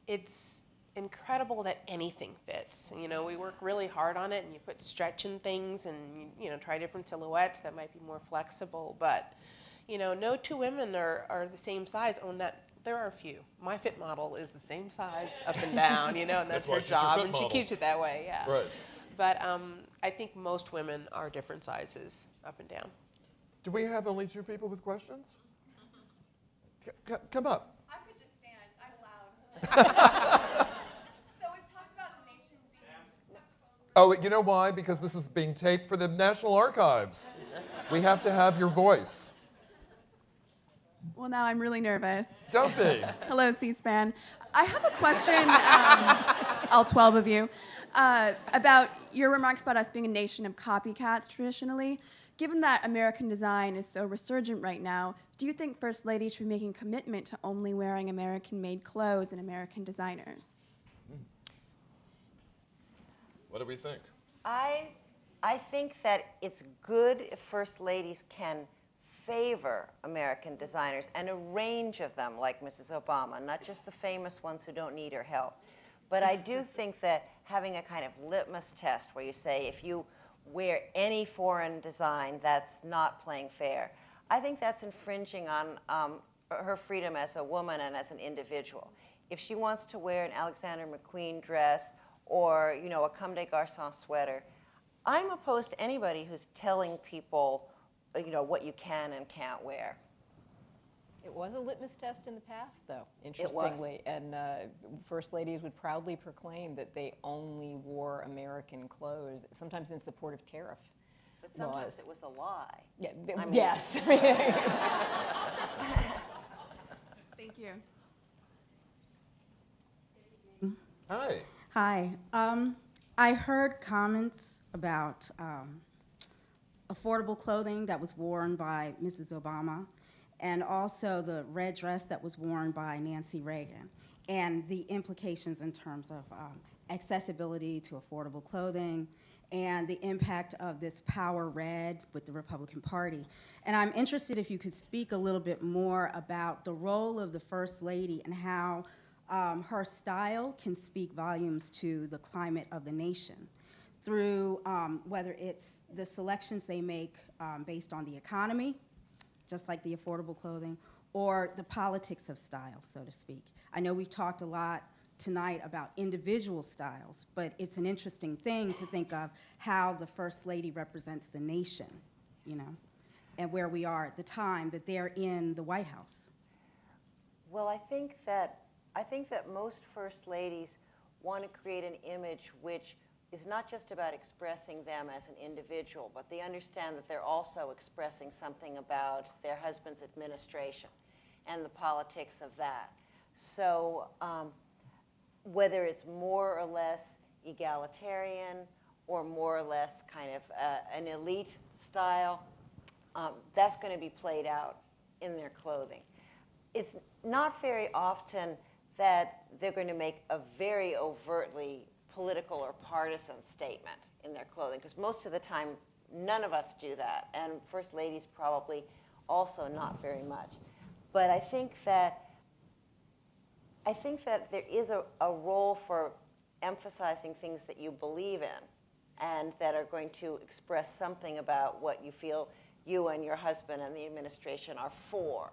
it's incredible that anything fits. We work really hard on it, and you put stretch in things, and try different silhouettes that might be more flexible, but no two women are the same size. There are a few. My fit model is the same size up and down, and that's why her she's your job, fit and model. she keeps it that way, yeah. Right. But I think most women are different sizes up and down. Do we have only 2 people with questions? Come up. I could just stand. I'm loud. Oh, you know why? Because this is being taped for the National Archives. We have to have your voice. Well, now I'm really nervous. Don't be. Hello, C-SPAN. I have a question, all 12 of you, about your remarks about us being a nation of copycats traditionally. Given that American design is so resurgent right now, do you think First Lady should be making a commitment to only wearing American-made clothes and American designers? What do we think? I think that it's good if First Ladies can favor American designers, and a range of them, like Mrs. Obama, not just the famous ones who don't need her help. But I do think that having a kind of litmus test where you say if you wear any foreign design, that's not playing fair, I think that's infringing on her freedom as a woman and as an individual. If she wants to wear an Alexander McQueen dress or, you know, a Comme des Garçons sweater, I'm opposed to anybody who's telling people, you know, what you can and can't wear. It was a litmus test in the past, though, was. interestingly. And First Ladies would proudly proclaim that they only wore American clothes, sometimes in support of tariff But sometimes laws. it was a lie. Yeah, I mean- yes. Thank you. Hi. Hi. I heard comments about affordable clothing that was worn by Mrs. Obama, and also the red dress that was worn by Nancy Reagan, and the implications in terms of accessibility to affordable clothing and the impact of this power red with the Republican Party. And I'm interested if you could speak a little bit more about the role of the First Lady and how her style can speak volumes to the climate of the nation through whether it's the selections they make based on the economy, just like the affordable clothing, or the politics of style, so to speak. I know we've talked a lot tonight about individual styles, but it's an interesting thing to think of how the First Lady represents the nation, you know, and where we are at the time that they're in the White House. Well, I think that most First Ladies want to create an image which is not just about expressing them as an individual, but they understand that they're also expressing something about their husband's administration and the politics of that. So whether it's more or less egalitarian or more or less kind of an elite style, that's going to be played out in their clothing. It's not very often that they're going to make a very overtly political or partisan statement in their clothing, because most of the time none of us do that, and First Ladies probably also not very much. But I think that there is a role for emphasizing things that you believe in and that are going to express something about what you feel you and your husband and the administration are for,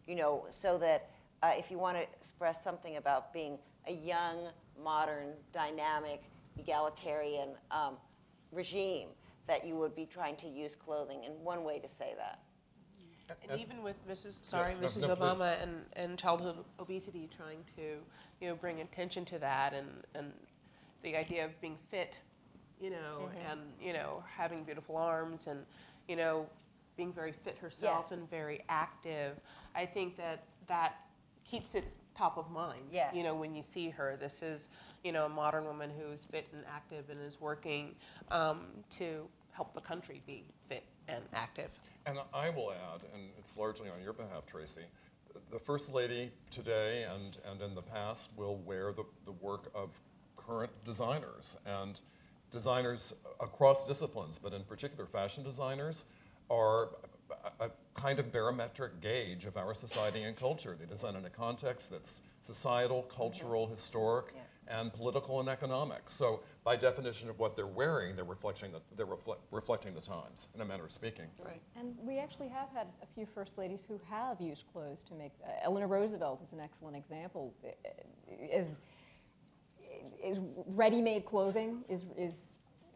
you know, so that if you want to express something about being a young, modern, dynamic, egalitarian regime, that you would be trying to use clothing in one way to say that. And even with Mrs. No, Obama and childhood obesity, trying to, you know, bring attention to that and the idea of being fit, you know, and, you know, having beautiful arms and, you know, being very fit herself Yes. and very active. I think that keeps it top of mind. Yes. You know, when you see her, this is, you know, a modern woman who is fit and active and is working to help the country be fit and active. And I will add, and it's largely on your behalf, Tracy, the First Lady today and in the past will wear the work of current designers, and designers across disciplines, but in particular fashion designers are a kind of barometric gauge of our society and culture. They design in a context that's societal, cultural, historic, and political and economic. So by definition of what they're wearing, they're reflecting the times, in a manner of speaking. Right. And we actually have had a few First Ladies who have used clothes to make, Eleanor Roosevelt is an excellent example, is ready-made clothing is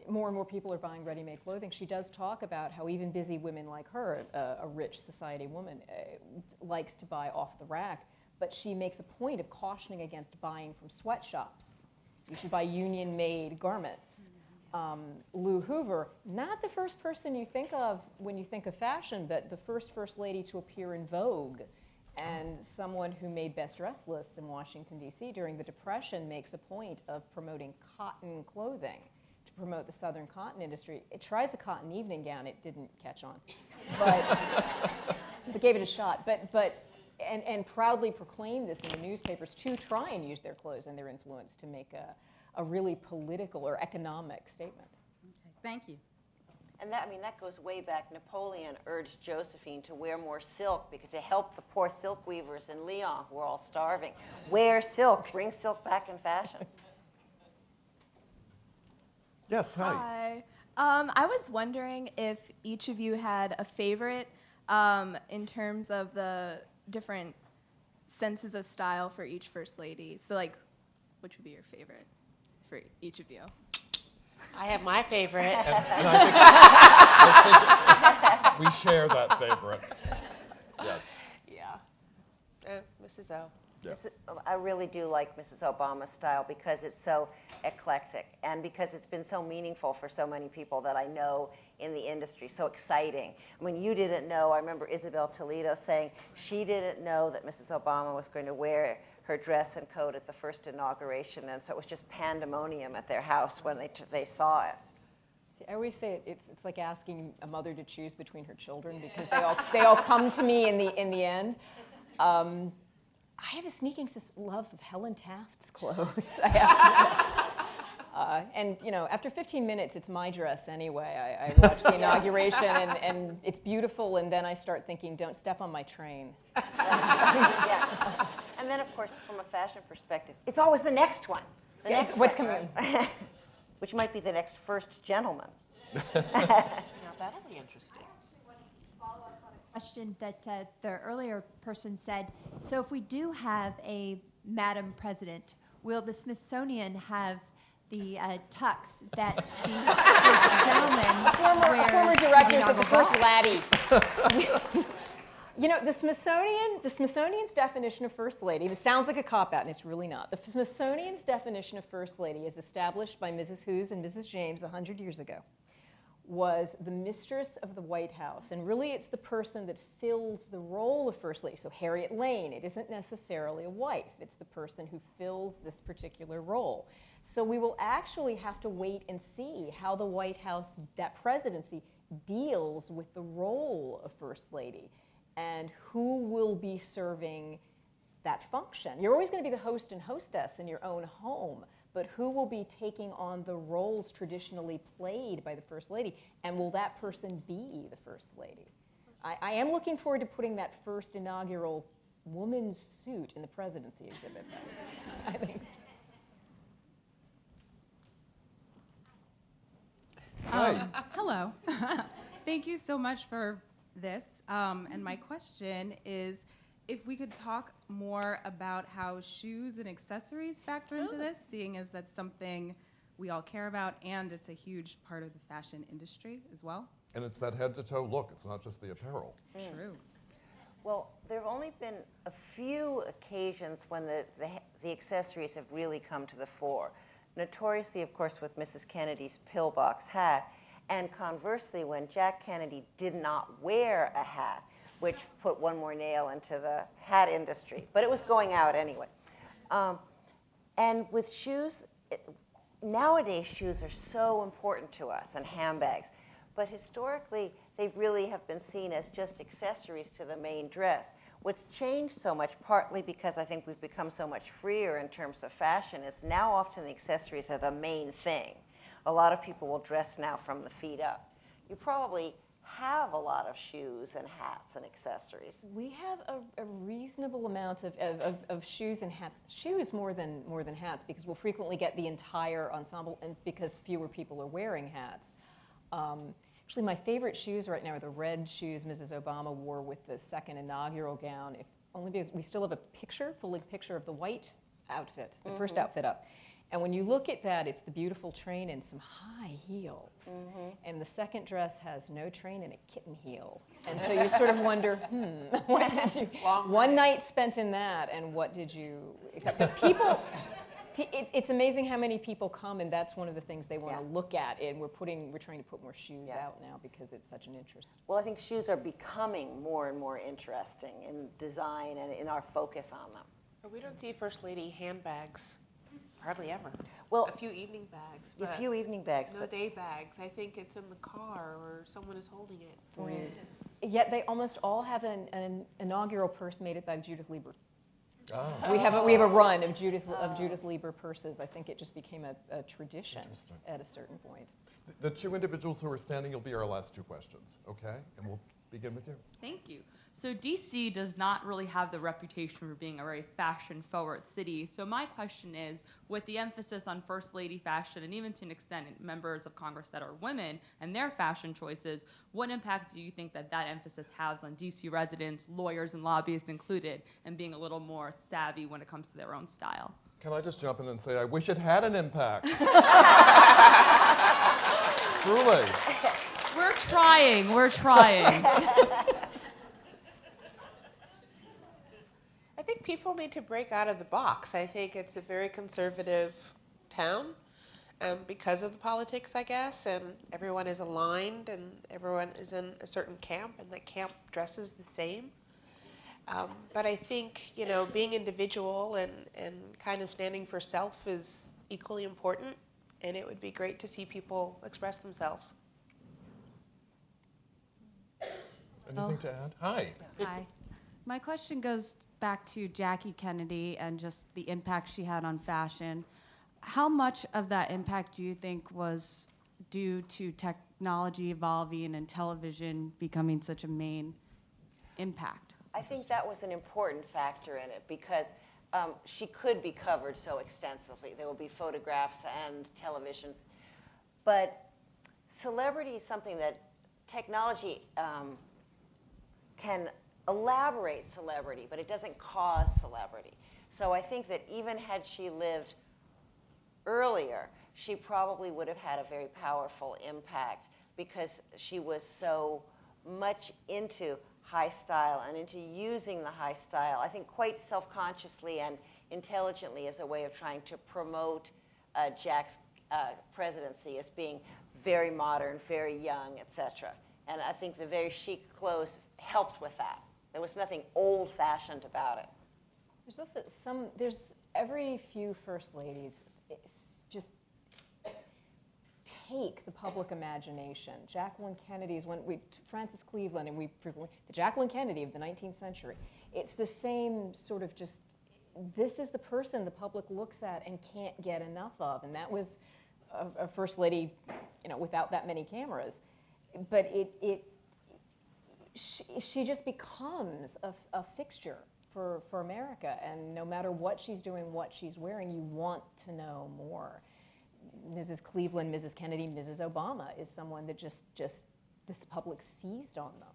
more and more people are buying ready-made clothing. She does talk about how even busy women like her, a rich society woman, likes to buy off the rack, but she makes a point of cautioning against buying from sweatshops. You should buy union-made garments. Lou Hoover, not the first person you think of when you think of fashion, but the first lady to appear in Vogue, and someone who made best dress lists in Washington, D.C. during the Depression, makes a point of promoting cotton clothing to promote the Southern cotton industry. It tries a cotton evening gown. It didn't catch on, but gave it a shot. And proudly proclaimed this in the newspapers to try and use their clothes and their influence to make a really political or economic statement. Okay, thank you. And that goes way back. Napoleon urged Josephine to wear more silk because to help the poor silk weavers in Lyon who were all starving. Wear silk, bring silk back in fashion. Yes, hi. Hi. I was wondering if each of you had a favorite in terms of the different senses of style for each First Lady. So, like, which would be your favorite for each of you? I have my favorite. And I think we share that favorite. Yes. Yeah. Mrs. O. Yes. I really do like Mrs. Obama's style because it's so eclectic and because it's been so meaningful for so many people that I know in the industry, so exciting. I mean, you didn't know, I remember Isabel Toledo saying she didn't know that Mrs. Obama was going to wear her dress and coat at the first inauguration, and so it was just pandemonium at their house when they saw it. See, I always say it's like asking a mother to choose between her children because they all come to me in the end. I have a sneaking love of Helen Taft's clothes. And after 15 minutes, it's my dress anyway. I watch the inauguration, and it's beautiful, and then I start thinking, don't step on my train. Yeah. And then, of course, from a fashion perspective, it's always the next one. What's coming? Which might be the next first gentleman. Now, that'll be interesting. Question that the earlier person said, so if we do have a Madam President, will the Smithsonian have the tux that the first gentleman wears former to the directors of the inaugural First Laddie? The Smithsonian's definition of First Lady, this sounds like a cop-out, and it's really not. The Smithsonian's definition of First Lady, as established by Mrs. Hughes and Mrs. James 100 years ago, was the mistress of the White House. And really, it's the person that fills the role of First Lady. So Harriet Lane, it isn't necessarily a wife. It's the person who fills this particular role. So we will actually have to wait and see how the White House, that presidency, deals with the role of First Lady and who will be serving that function. You're always going to be the host and hostess in your own home, but who will be taking on the roles traditionally played by the First Lady, and will that person be the First Lady? I am looking forward to putting that first inaugural woman's suit in the presidency exhibit. I think. Hello. Thank you so much for this. And my question is, if we could talk more about how shoes and accessories factor into this, seeing as that's something we all care about, and it's a huge part of the fashion industry as well. And it's that head-to-toe look. It's not just the apparel. True. Well, there have only been a few occasions when the accessories have really come to the fore. Notoriously, of course, with Mrs. Kennedy's pillbox hat, and conversely, when Jack Kennedy did not wear a hat, which put one more nail into the hat industry. But it was going out anyway. And with shoes, nowadays shoes are so important to us, and handbags. But historically, they really have been seen as just accessories to the main dress. What's changed so much, partly because I think we've become so much freer in terms of fashion, is now often the accessories are the main thing. A lot of people will dress now from the feet up. You probably have a lot of shoes and hats and accessories. We have a reasonable amount of shoes and hats. Shoes more than hats, because we'll frequently get the entire ensemble, and because fewer people are wearing hats. Actually, my favorite shoes right now are the red shoes Mrs. Obama wore with the second inaugural gown, only because we still have a full-length picture of the white outfit, the first outfit up. And when you look at that, it's the beautiful train and some high heels. And the second dress has no train and a kitten heel. And so you sort of wonder, what did you, one night spent in that, and what did you, people, it's amazing how many people come, and that's one of the things they want to look at. And we're trying to put more shoes out now because it's such an interest. Well, I think shoes are becoming more and more interesting in design and in our focus on them. But we don't see First Lady handbags. Hardly ever. Well, a few evening bags. A few evening bags. No day bags. I think it's in the car or someone is holding it. Yet they almost all have an inaugural purse made by Judith Lieber. Oh. We have a run of Judith Lieber purses. I think it just became a tradition at a certain point. The two individuals who are standing, you'll be our last two questions, okay? And we'll begin with you. Thank you. So DC does not really have the reputation for being a very fashion-forward city. So my question is, with the emphasis on First Lady fashion, and even to an extent members of Congress that are women and their fashion choices, what impact do you think that emphasis has on DC residents, lawyers and lobbyists included, and being a little more savvy when it comes to their own style? Can I just jump in and say, I wish it had an impact. Truly. We're trying. I think people need to break out of the box. I think it's a very conservative town because of the politics, I guess, and everyone is aligned and everyone is in a certain camp, and the camp dresses the same. But I think, being individual and kind of standing for self is equally important, and it would be great to see people express themselves. Anything to add? Hi. Hi. My question goes back to Jackie Kennedy and just the impact she had on fashion. How much of that impact do you think was due to technology evolving and television becoming such a main impact? I think that was an important factor in it because she could be covered so extensively. There will be photographs and televisions. But celebrity is something that technology can elaborate celebrity, but it doesn't cause celebrity. So I think that even had she lived earlier, she probably would have had a very powerful impact because she was so much into high style and into using the high style, I think quite self-consciously and intelligently as a way of trying to promote Jack's presidency as being very modern, very young, etc. And I think the very chic clothes helped with that. There was nothing old-fashioned about it. There's also there's every few first ladies just take the public imagination. Jacqueline Kennedy's, Frances Cleveland, and the Jacqueline Kennedy of the 19th century. It's the same sort of just, this is the person the public looks at and can't get enough of. And that was a first lady, without that many cameras. But she just becomes a fixture for America, and no matter what she's doing, what she's wearing, you want to know more. Mrs. Cleveland, Mrs. Kennedy, Mrs. Obama is someone that just this public seized on them.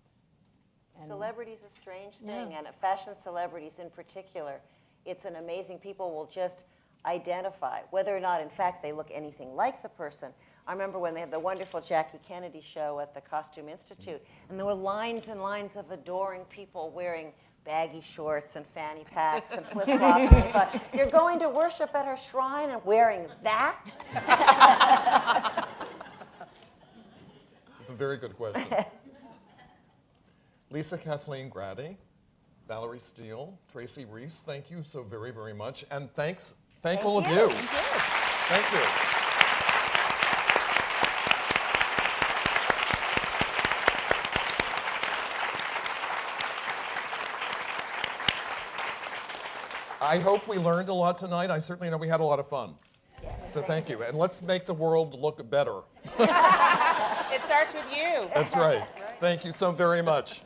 And celebrity's a strange thing, and fashion celebrities in particular, it's an amazing, people will just identify, whether or not in fact they look anything like the person. I remember when they had the wonderful Jackie Kennedy show at the Costume Institute, and there were lines and lines of adoring people wearing baggy shorts and fanny packs and flip-flops, and you thought, you're going to worship at her shrine and wearing that? It's a very good question. Lisa Kathleen Graddy, Valerie Steele, Tracy Reese, thank you so very, very much. And thank all of you. Thank you. I hope we learned a lot tonight. I certainly know we had a lot of fun. Yes. So thank you. And let's make the world look better. It starts with you. That's right. Thank you so very much.